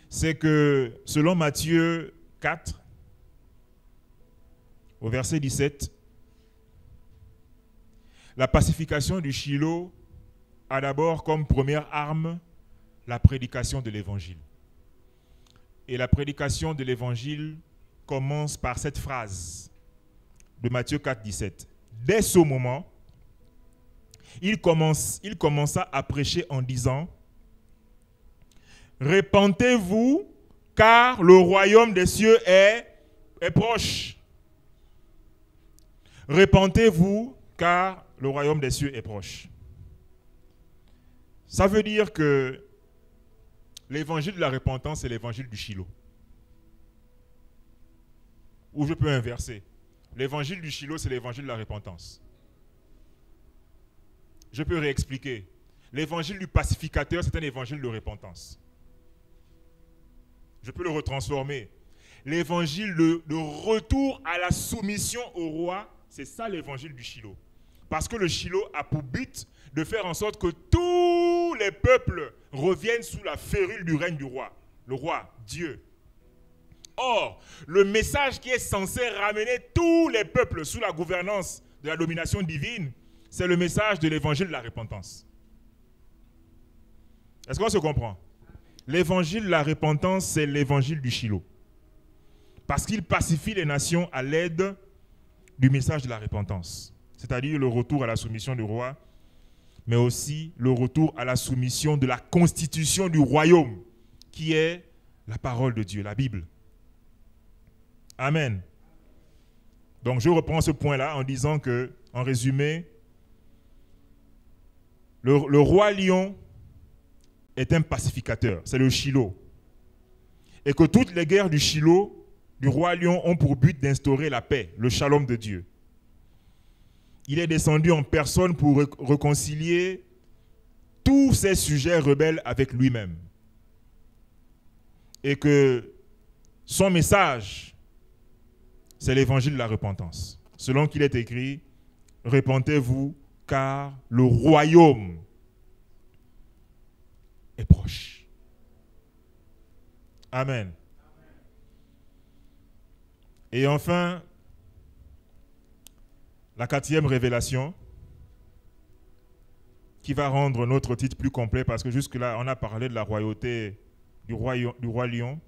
C'est que selon Matthieu 4, au verset 17, la pacification du Shiloh a d'abord comme première arme la prédication de l'évangile. Et la prédication de l'évangile commence par cette phrase de Matthieu 4, 17. Dès ce moment, il commença à prêcher en disant: répentez-vous, car le royaume des cieux est proche. Répentez-vous, car le royaume des cieux est proche. Ça veut dire que l'évangile de la repentance, c'est l'évangile du Shiloh. Ou je peux inverser. L'évangile du Shiloh, c'est l'évangile de la repentance. Je peux réexpliquer. L'évangile du pacificateur, c'est un évangile de repentance. Je peux le retransformer. L'évangile de retour à la soumission au roi, c'est ça l'évangile du Shiloh. Parce que le Shiloh a pour but de faire en sorte que tous les peuples reviennent sous la férule du règne du roi. Le roi, Dieu. Or, le message qui est censé ramener tous les peuples sous la gouvernance de la domination divine, c'est le message de l'évangile de la repentance. Est-ce qu'on se comprend? L'évangile de la repentance, c'est l'évangile du Shiloh. Parce qu'il pacifie les nations à l'aide du message de la repentance. C'est-à-dire le retour à la soumission du roi, mais aussi le retour à la soumission de la constitution du royaume, qui est la parole de Dieu, la Bible. Amen. Donc je reprends ce point-là en disant que, en résumé, le roi lion est un pacificateur, c'est le Shiloh. Et que toutes les guerres du Shiloh, du roi lion, ont pour but d'instaurer la paix, le shalom de Dieu. Il est descendu en personne pour réconcilier tous ces sujets rebelles avec lui-même. Et que son message, c'est l'évangile de la repentance. Selon qu'il est écrit, repentez-vous, car le royaume est proche. Amen. Et enfin, la quatrième révélation, qui va rendre notre titre plus complet, parce que jusque-là, on a parlé de la royauté du roi lion.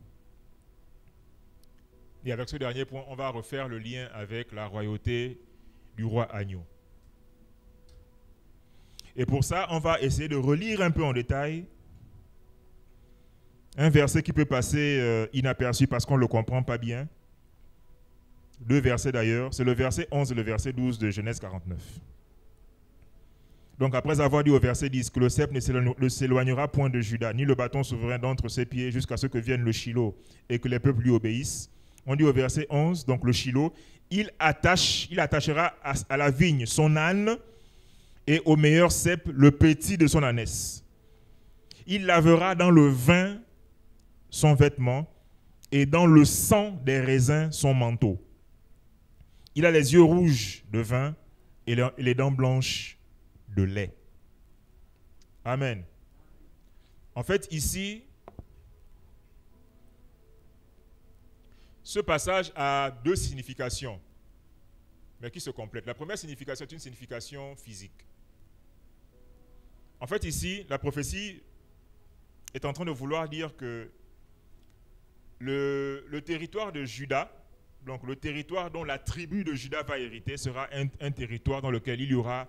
Et avec ce dernier point, on va refaire le lien avec la royauté du roi agneau. Et pour ça, on va essayer de relire un peu en détail un verset qui peut passer inaperçu parce qu'on ne le comprend pas bien. Deux versets d'ailleurs, c'est le verset 11 et le verset 12 de Genèse 49. Donc après avoir dit au verset 10 que le sceptre ne s'éloignera point de Juda, ni le bâton souverain d'entre ses pieds jusqu'à ce que vienne le Shiloh et que les peuples lui obéissent, on dit au verset 11, donc le Shiloh, il attachera à la vigne son âne et au meilleur cep le petit de son ânesse. Il lavera dans le vin son vêtement et dans le sang des raisins son manteau. Il a les yeux rouges de vin et les dents blanches de lait. Amen. En fait, ici, ce passage a deux significations. mais qui se complètent. La première signification est une signification physique. En fait, ici, la prophétie est en train de vouloir dire que le territoire de Juda, donc le territoire dont la tribu de Juda va hériter, sera un territoire dans lequel il y aura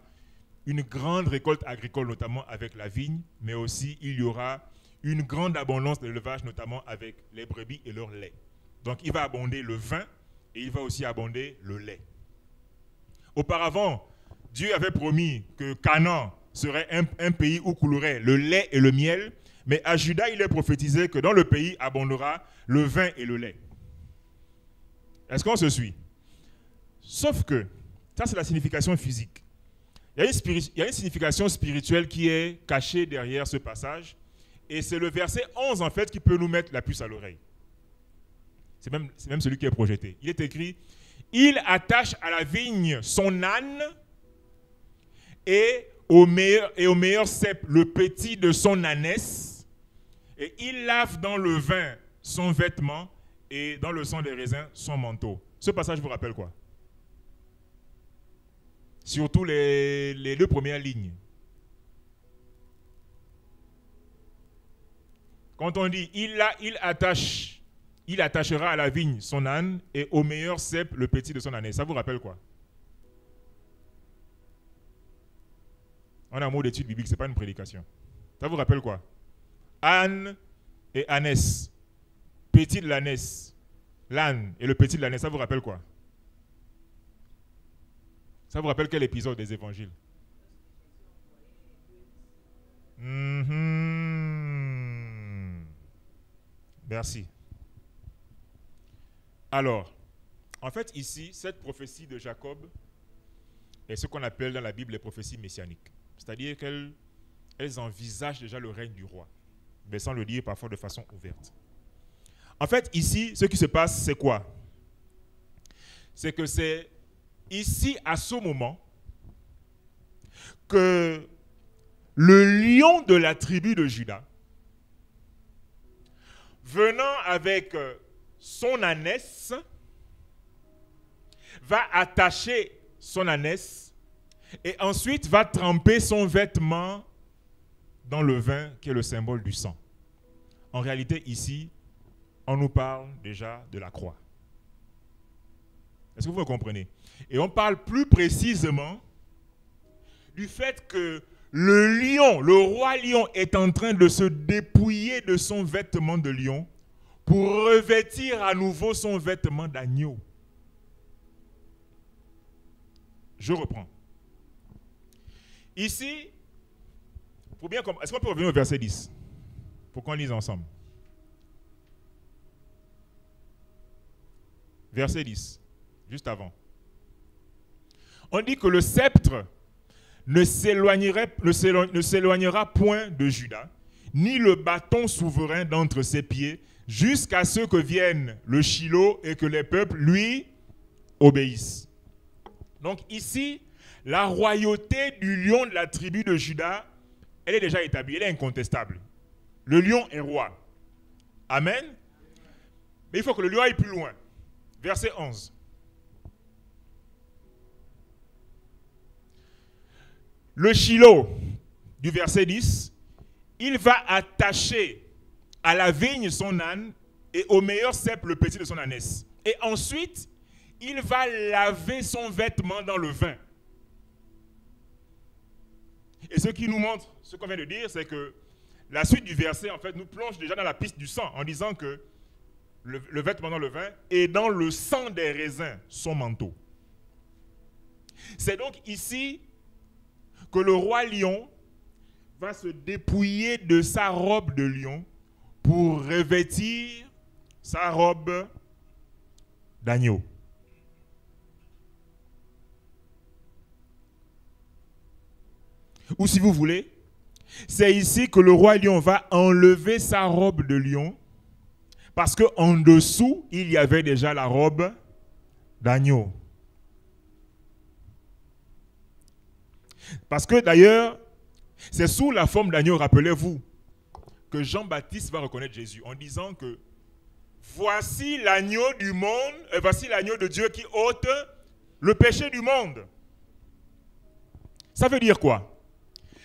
une grande récolte agricole, notamment avec la vigne, mais aussi il y aura une grande abondance d'élevage, notamment avec les brebis et leur lait. Donc il va abonder le vin et il va aussi abonder le lait. Auparavant, Dieu avait promis que Canaan serait un pays où coulerait le lait et le miel, mais à Juda, il est prophétisé que dans le pays abondera le vin et le lait. Est-ce qu'on se suit? Sauf que, ça c'est la signification physique. Il y a une signification spirituelle qui est cachée derrière ce passage, et c'est le verset 11 en fait qui peut nous mettre la puce à l'oreille. C'est même celui qui est projeté. Il est écrit, il attache à la vigne son âne et au meilleur cep le petit de son ânesse, et il lave dans le vin son vêtement et dans le sang des raisins son manteau. Ce passage vous rappelle quoi? Surtout les deux premières lignes. Quand on dit il attachera à la vigne son âne et au meilleur cep le petit de son ânesse, ça vous rappelle quoi? On a un mot d'étude biblique, ce n'est pas une prédication. Ça vous rappelle quoi? Âne et ânesse. Petit de l'ânesse. L'âne et le petit de l'ânesse, ça vous rappelle quoi? Ça vous rappelle quel épisode des évangiles? Merci. Alors, en fait, ici, cette prophétie de Jacob est ce qu'on appelle dans la Bible les prophéties messianiques. C'est-à-dire qu'elles envisagent déjà le règne du roi, mais sans le dire parfois de façon ouverte. En fait, ici, ce qui se passe, c'est quoi? C'est que c'est ici, à ce moment, que le lion de la tribu de Juda, venant avec son ânesse, va attacher son ânesse et ensuite va tremper son vêtement dans le vin qui est le symbole du sang. En réalité, ici, on nous parle déjà de la croix. Est-ce que vous me comprenez? Et on parle plus précisément du fait que le lion, le roi lion, est en train de se dépouiller de son vêtement de lion pour revêtir à nouveau son vêtement d'agneau. Je reprends. Ici, pour bien comprendre, est-ce qu'on peut revenir au verset 10 pour qu'on lise ensemble? Verset 10, juste avant. On dit que le sceptre ne s'éloignera point de Juda, ni le bâton souverain d'entre ses pieds, jusqu'à ce que vienne le Shiloh et que les peuples lui obéissent. Donc ici, la royauté du lion de la tribu de Juda, elle est déjà établie, elle est incontestable. Le lion est roi. Amen. Mais il faut que le lion aille plus loin. Verset 11. Le Shiloh, du verset 10, il va attacher à la vigne son âne et au meilleur cep le petit de son ânesse. Et ensuite, il va laver son vêtement dans le vin. Et ce qui nous montre, ce qu'on vient de dire, c'est que la suite du verset, en fait, nous plonge déjà dans la piste du sang, en disant que le vêtement dans le vin et dans le sang des raisins, son manteau. C'est donc ici que le roi lion va se dépouiller de sa robe de lion pour revêtir sa robe d'agneau. Ou si vous voulez, c'est ici que le roi lion va enlever sa robe de lion parce qu'en dessous, il y avait déjà la robe d'agneau. Parce que d'ailleurs, c'est sous la forme d'agneau, rappelez-vous, que Jean-Baptiste va reconnaître Jésus en disant que voici l'agneau du monde, voici l'agneau de Dieu qui ôte le péché du monde. Ça veut dire quoi?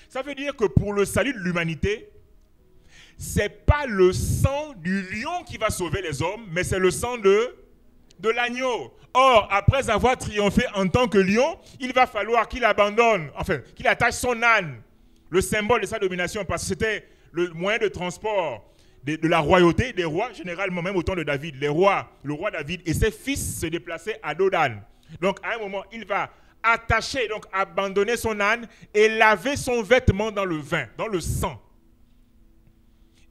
Ça veut dire que pour le salut de l'humanité, ce n'est pas le sang du lion qui va sauver les hommes, mais c'est le sang de l'agneau. Or, après avoir triomphé en tant que lion, il va falloir qu'il abandonne, enfin, qu'il attache son âne, le symbole de sa domination, parce que c'était le moyen de transport de la royauté des rois, généralement même au temps de David. Le roi David et ses fils se déplaçaient à dos d'âne. Donc, à un moment, il va attacher, donc abandonner son âne et laver son vêtement dans le vin, dans le sang.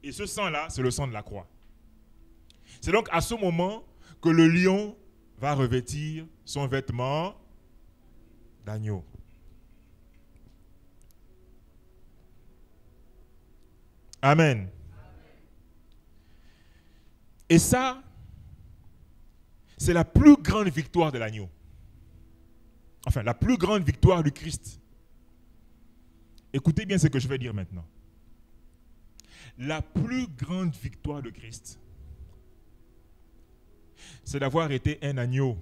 Et ce sang-là, c'est le sang de la croix. C'est donc à ce moment que le lion va revêtir son vêtement d'agneau. Amen. Et ça, c'est la plus grande victoire de l'agneau. Enfin, la plus grande victoire du Christ. Écoutez bien ce que je vais dire maintenant. La plus grande victoire de Christ, c'est d'avoir été un agneau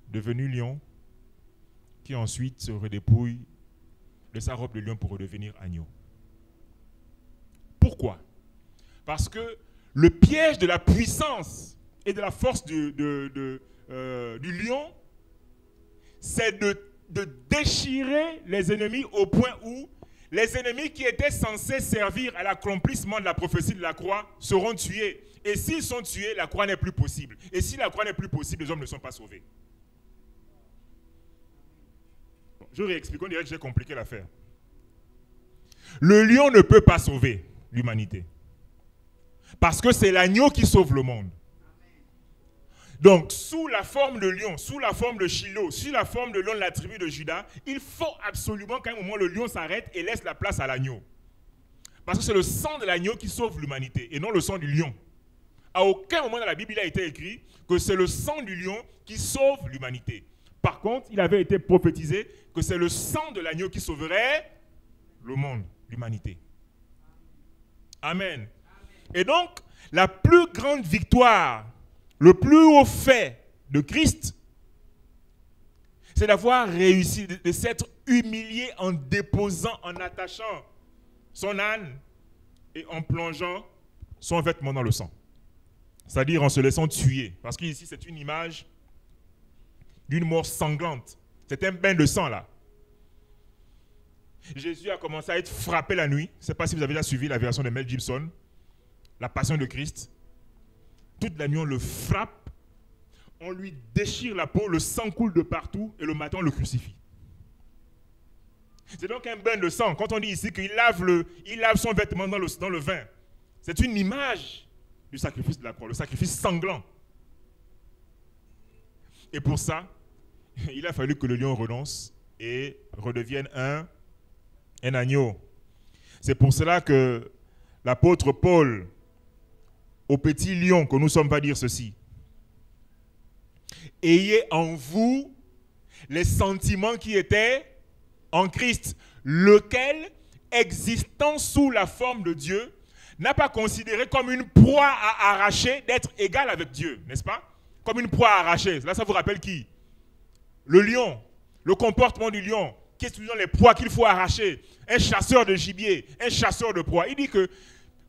devenu lion, qui ensuite se redépouille de sa robe de lion pour redevenir agneau. Pourquoi? Parce que le piège de la puissance et de la force du lion, c'est de déchirer les ennemis au point où les ennemis qui étaient censés servir à l'accomplissement de la prophétie de la croix seront tués. Et s'ils sont tués, la croix n'est plus possible. Et si la croix n'est plus possible, les hommes ne sont pas sauvés. Bon, je réexplique, on dirait que j'ai compliqué l'affaire. Le lion ne peut pas sauver l'humanité. Parce que c'est l'agneau qui sauve le monde. Donc, sous la forme de lion, sous la forme de Shiloh, sous la forme de lion de la tribu de Juda, il faut absolument qu'à un moment le lion s'arrête et laisse la place à l'agneau. Parce que c'est le sang de l'agneau qui sauve l'humanité et non le sang du lion. À aucun moment dans la Bible il a été écrit que c'est le sang du lion qui sauve l'humanité. Par contre, il avait été prophétisé que c'est le sang de l'agneau qui sauverait le monde, l'humanité. Amen. Et donc, la plus grande victoire, le plus haut fait de Christ, c'est d'avoir réussi, de s'être humilié en déposant, en attachant son âne et en plongeant son vêtement dans le sang. C'est-à-dire en se laissant tuer. Parce qu'ici, c'est une image d'une mort sanglante. C'est un bain de sang là. Jésus a commencé à être frappé la nuit. Je ne sais pas si vous avez déjà suivi la version de Mel Gibson, La Passion de Christ. Toute la nuit, on le frappe, on lui déchire la peau, le sang coule de partout et le matin, on le crucifie. C'est donc un bain de sang. Quand on dit ici qu'il lave son vêtement dans le vin, c'est une image du sacrifice de la croix, le sacrifice sanglant. Et pour ça, il a fallu que le lion renonce et redevienne un agneau. C'est pour cela que l'apôtre Paul, au petit lion que nous sommes, va dire ceci: ayez en vous les sentiments qui étaient en Christ, lequel, existant sous la forme de Dieu, n'a pas considéré comme une proie à arracher d'être égal avec Dieu, n'est-ce pas? Comme une proie à arracher. Là, ça vous rappelle qui? Le lion, le comportement du lion. Quelles sont les proies qu'il faut arracher? Un chasseur de gibier, un chasseur de proies. Il dit que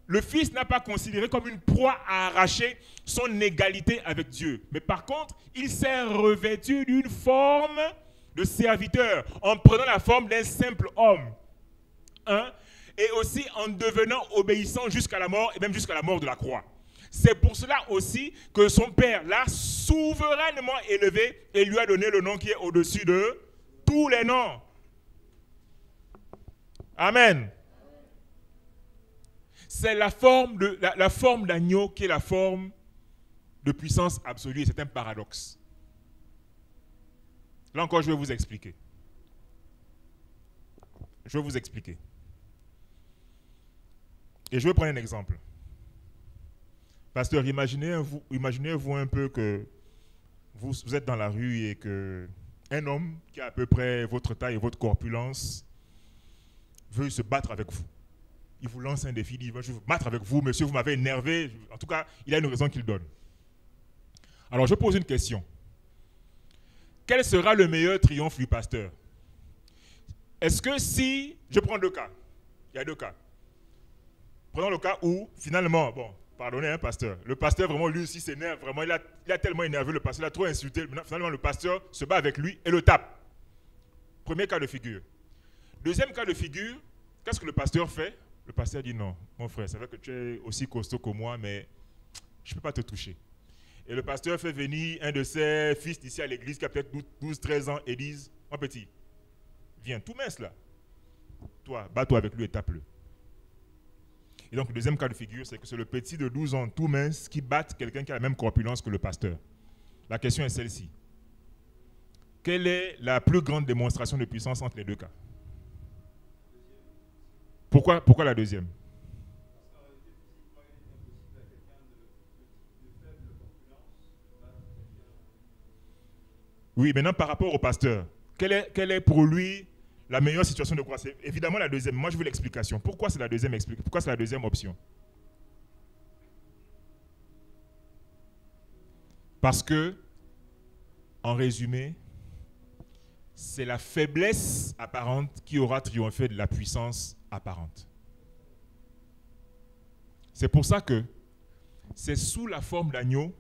le Fils n'a pas considéré comme une proie à arracher son égalité avec Dieu. Mais par contre, il s'est revêtu d'une forme de serviteur en prenant la forme d'un simple homme. Et aussi en devenant obéissant jusqu'à la mort et même jusqu'à la mort de la croix. C'est pour cela aussi que son Père l'a souverainement élevé et lui a donné le nom qui est au-dessus de tous les noms. Amen. C'est la forme d'agneau qui est la forme de puissance absolue. C'est un paradoxe. Là encore, je vais vous expliquer. Je vais vous expliquer. Et je vais prendre un exemple. Pasteur, imaginez-vous un peu que vous êtes dans la rue et qu'un homme qui a à peu près votre taille et votre corpulence veut se battre avec vous. Il vous lance un défi, il dit, je veux me battre avec vous, monsieur, vous m'avez énervé. En tout cas, il a une raison qu'il donne. Alors, je pose une question. quel sera le meilleur triomphe du pasteur? Est-ce que si... Je prends deux cas. Il y a deux cas. Prenons le cas où, finalement, bon, pardonnez, hein, pasteur. Le pasteur, vraiment, lui aussi s'énerve. Vraiment, il a tellement énervé le pasteur, il a trop insulté. Finalement, le pasteur se bat avec lui et le tape. Premier cas de figure. Deuxième cas de figure, qu'est-ce que le pasteur fait? Le pasteur dit non, mon frère, c'est vrai que tu es aussi costaud que moi, mais je ne peux pas te toucher. Et le pasteur fait venir un de ses fils ici à l'église qui a peut-être 12-13 ans et dit, mon petit, viens, tout mince là. Toi, bats-toi avec lui et tape-le. Et donc, le deuxième cas de figure, c'est que c'est le petit de 12 ans, tout mince, qui bat quelqu'un qui a la même corpulence que le pasteur. La question est celle-ci. Quelle est la plus grande démonstration de puissance entre les deux cas? Pourquoi la deuxième? Oui, maintenant par rapport au pasteur, quelle est pour lui la meilleure situation de croix? C'est évidemment la deuxième. Moi, je veux l'explication. Pourquoi c'est la deuxième Pourquoi c'est la deuxième option? Parce que, en résumé, c'est la faiblesse apparente qui aura triomphé de la puissance apparente. C'est pour ça que c'est sous la forme d'agneau,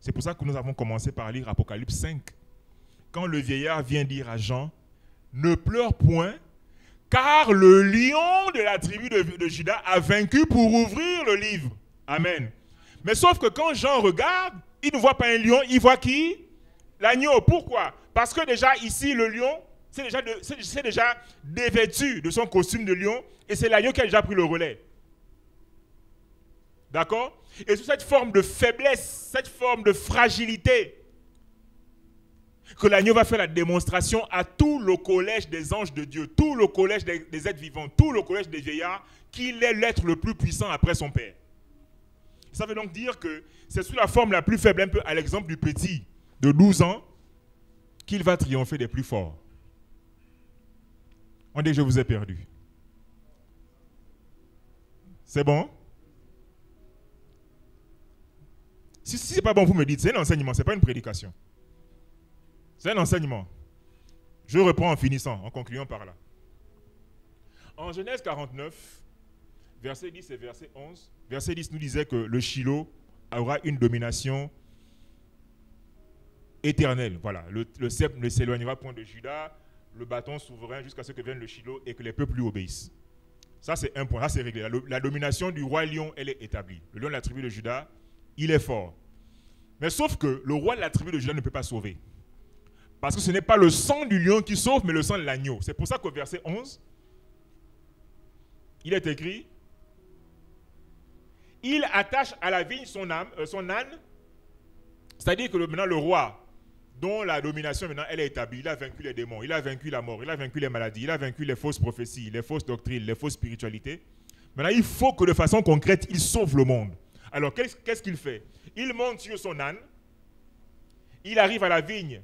c'est pour ça que nous avons commencé par lire Apocalypse 5. Quand le vieillard vient dire à Jean, ne pleure point, car le lion de la tribu de Juda a vaincu pour ouvrir le livre. Amen. Mais sauf que quand Jean regarde, il ne voit pas un lion, il voit qui? L'agneau. Pourquoi? Parce que déjà ici, le lion, c'est déjà dévêtu de son costume de lion et c'est l'agneau qui a déjà pris le relais. D'accord? Et sous cette forme de faiblesse, cette forme de fragilité, que l'agneau va faire la démonstration à tout le collège des anges de Dieu, tout le collège des êtres vivants, tout le collège des vieillards, qu'il est l'être le plus puissant après son Père. Ça veut donc dire que c'est sous la forme la plus faible, un peu à l'exemple du petit de 12 ans, qu'il va triompher des plus forts. On dit que je vous ai perdu. C'est bon? Si ce n'est pas bon, vous me dites, c'est un enseignement, ce n'est pas une prédication. C'est un enseignement. Je reprends en finissant, en concluant par là. En Genèse 49, verset 10 et verset 11, verset 10 nous disait que le Shiloh aura une domination éternelle. Voilà, le sceptre ne s'éloignera point de Juda, le bâton souverain jusqu'à ce que vienne le Shiloh et que les peuples lui obéissent. Ça, c'est un point, ça, c'est réglé. La domination du roi lion, elle est établie. Le lion de la tribu de Juda, il est fort. Mais sauf que le roi de la tribu de Juda ne peut pas sauver. Parce que ce n'est pas le sang du lion qui sauve, mais le sang de l'agneau. C'est pour ça qu'au verset 11, il est écrit, il attache à la vigne son âne, c'est-à-dire que maintenant le roi, dont la domination maintenant elle est établie, il a vaincu les démons, il a vaincu la mort, il a vaincu les maladies, il a vaincu les fausses prophéties, les fausses doctrines, les fausses spiritualités. Maintenant, il faut que de façon concrète, il sauve le monde. Alors, qu'est-ce qu'il fait? Il monte sur son âne, il arrive à la vigne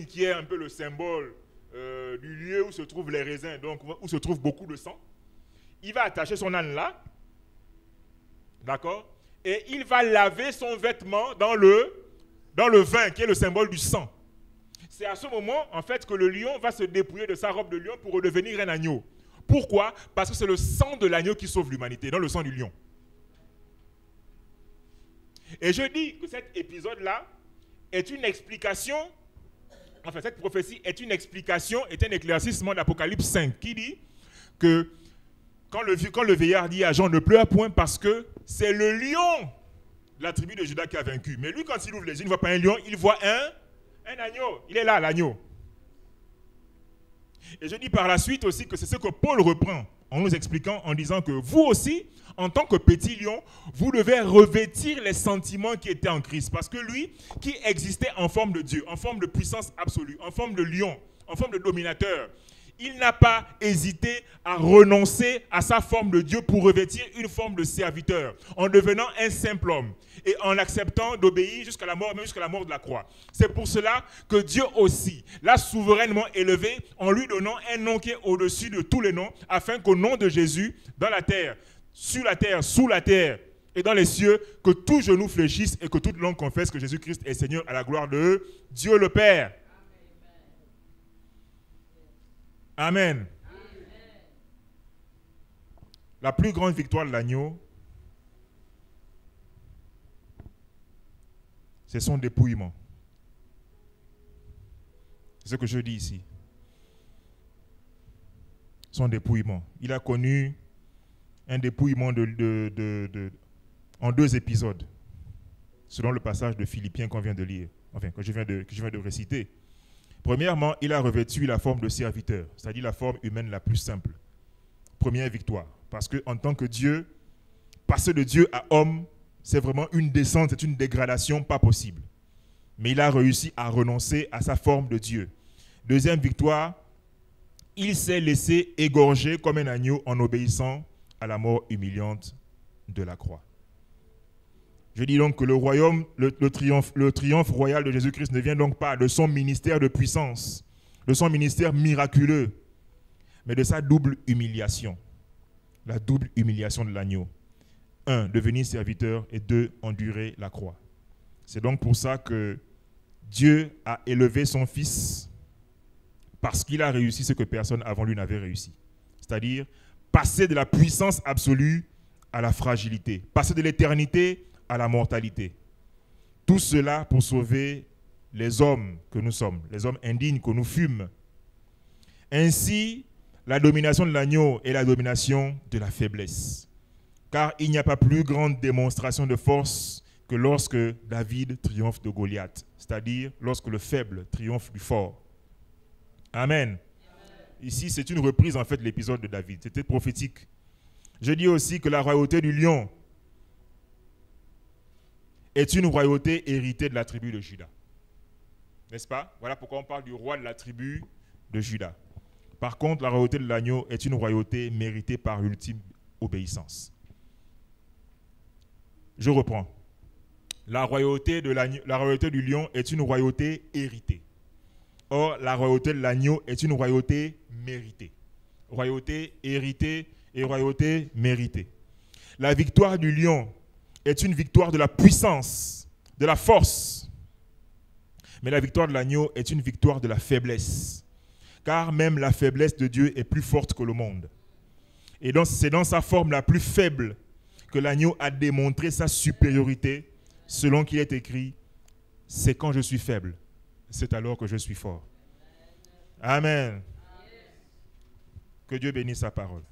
qui est un peu le symbole du lieu où se trouvent les raisins, donc où se trouve beaucoup de sang. Il va attacher son âne là, d'accord? Et il va laver son vêtement dans le vin, qui est le symbole du sang. C'est à ce moment, en fait, que le lion va se dépouiller de sa robe de lion pour redevenir un agneau. Pourquoi? Parce que c'est le sang de l'agneau qui sauve l'humanité, non le sang du lion. Et je dis que cet épisode-là est une explication, enfin cette prophétie est une explication, est un éclaircissement d'Apocalypse 5 qui dit que quand le vieillard dit à Jean ne pleure point parce que c'est le lion de la tribu de Juda qui a vaincu. Mais lui, quand il ouvre les yeux, il ne voit pas un lion, il voit un agneau. Il est là, l'agneau. Et je dis par la suite aussi que c'est ce que Paul reprend en nous expliquant, en disant que vous aussi, en tant que petit lion, vous devez revêtir les sentiments qui étaient en Christ. Parce que lui, qui existait en forme de Dieu, en forme de puissance absolue, en forme de lion, en forme de dominateur, il n'a pas hésité à renoncer à sa forme de Dieu pour revêtir une forme de serviteur, en devenant un simple homme et en acceptant d'obéir jusqu'à la mort, même jusqu'à la mort de la croix. C'est pour cela que Dieu aussi l'a souverainement élevé en lui donnant un nom qui est au-dessus de tous les noms, afin qu'au nom de Jésus, dans la terre, sur la terre, sous la terre et dans les cieux, que tout genou fléchisse et que toute langue confesse que Jésus-Christ est Seigneur à la gloire de Dieu le Père. Amen. La plus grande victoire de l'agneau, c'est son dépouillement. C'est ce que je dis ici. Son dépouillement. Il a connu un dépouillement en 2 épisodes, selon le passage de Philippiens qu'on vient de lire, enfin que je viens de réciter. Premièrement, il a revêtu la forme de serviteur, c'est-à-dire la forme humaine la plus simple. Première victoire. Parce qu'en tant que Dieu, passer de Dieu à homme, c'est vraiment une descente, c'est une dégradation pas possible. Mais il a réussi à renoncer à sa forme de Dieu. Deuxième victoire, il s'est laissé égorger comme un agneau en obéissant à la mort humiliante de la croix. Je dis donc que le royaume, le triomphe royal de Jésus-Christ ne vient donc pas de son ministère de puissance, de son ministère miraculeux, mais de sa double humiliation. La double humiliation de l'agneau. 1, devenir serviteur, et 2, endurer la croix. C'est donc pour ça que Dieu a élevé son Fils parce qu'il a réussi ce que personne avant lui n'avait réussi. C'est-à-dire passer de la puissance absolue à la fragilité, passer de l'éternité à la mortalité. Tout cela pour sauver les hommes que nous sommes, les hommes indignes que nous fûmes. Ainsi, la domination de l'agneau est la domination de la faiblesse. Car il n'y a pas plus grande démonstration de force que lorsque David triomphe de Goliath, c'est-à-dire lorsque le faible triomphe du fort. Amen. Ici, c'est une reprise en fait de l'épisode de David. C'était prophétique. Je dis aussi que la royauté du lion est une royauté héritée de la tribu de Juda. N'est-ce pas? Voilà pourquoi on parle du roi de la tribu de Juda. Par contre, la royauté de l'agneau est une royauté méritée par ultime obéissance. Je reprends. La royauté du lion est une royauté héritée. Or, la royauté de l'agneau est une royauté méritée. Royauté héritée et royauté méritée. La victoire du lion est une victoire de la puissance, de la force. Mais la victoire de l'agneau est une victoire de la faiblesse. Car même la faiblesse de Dieu est plus forte que le monde. Et donc, c'est dans sa forme la plus faible que l'agneau a démontré sa supériorité, selon qu'il est écrit, « C'est quand je suis faible, c'est alors que je suis fort. » Amen. Que Dieu bénisse sa parole.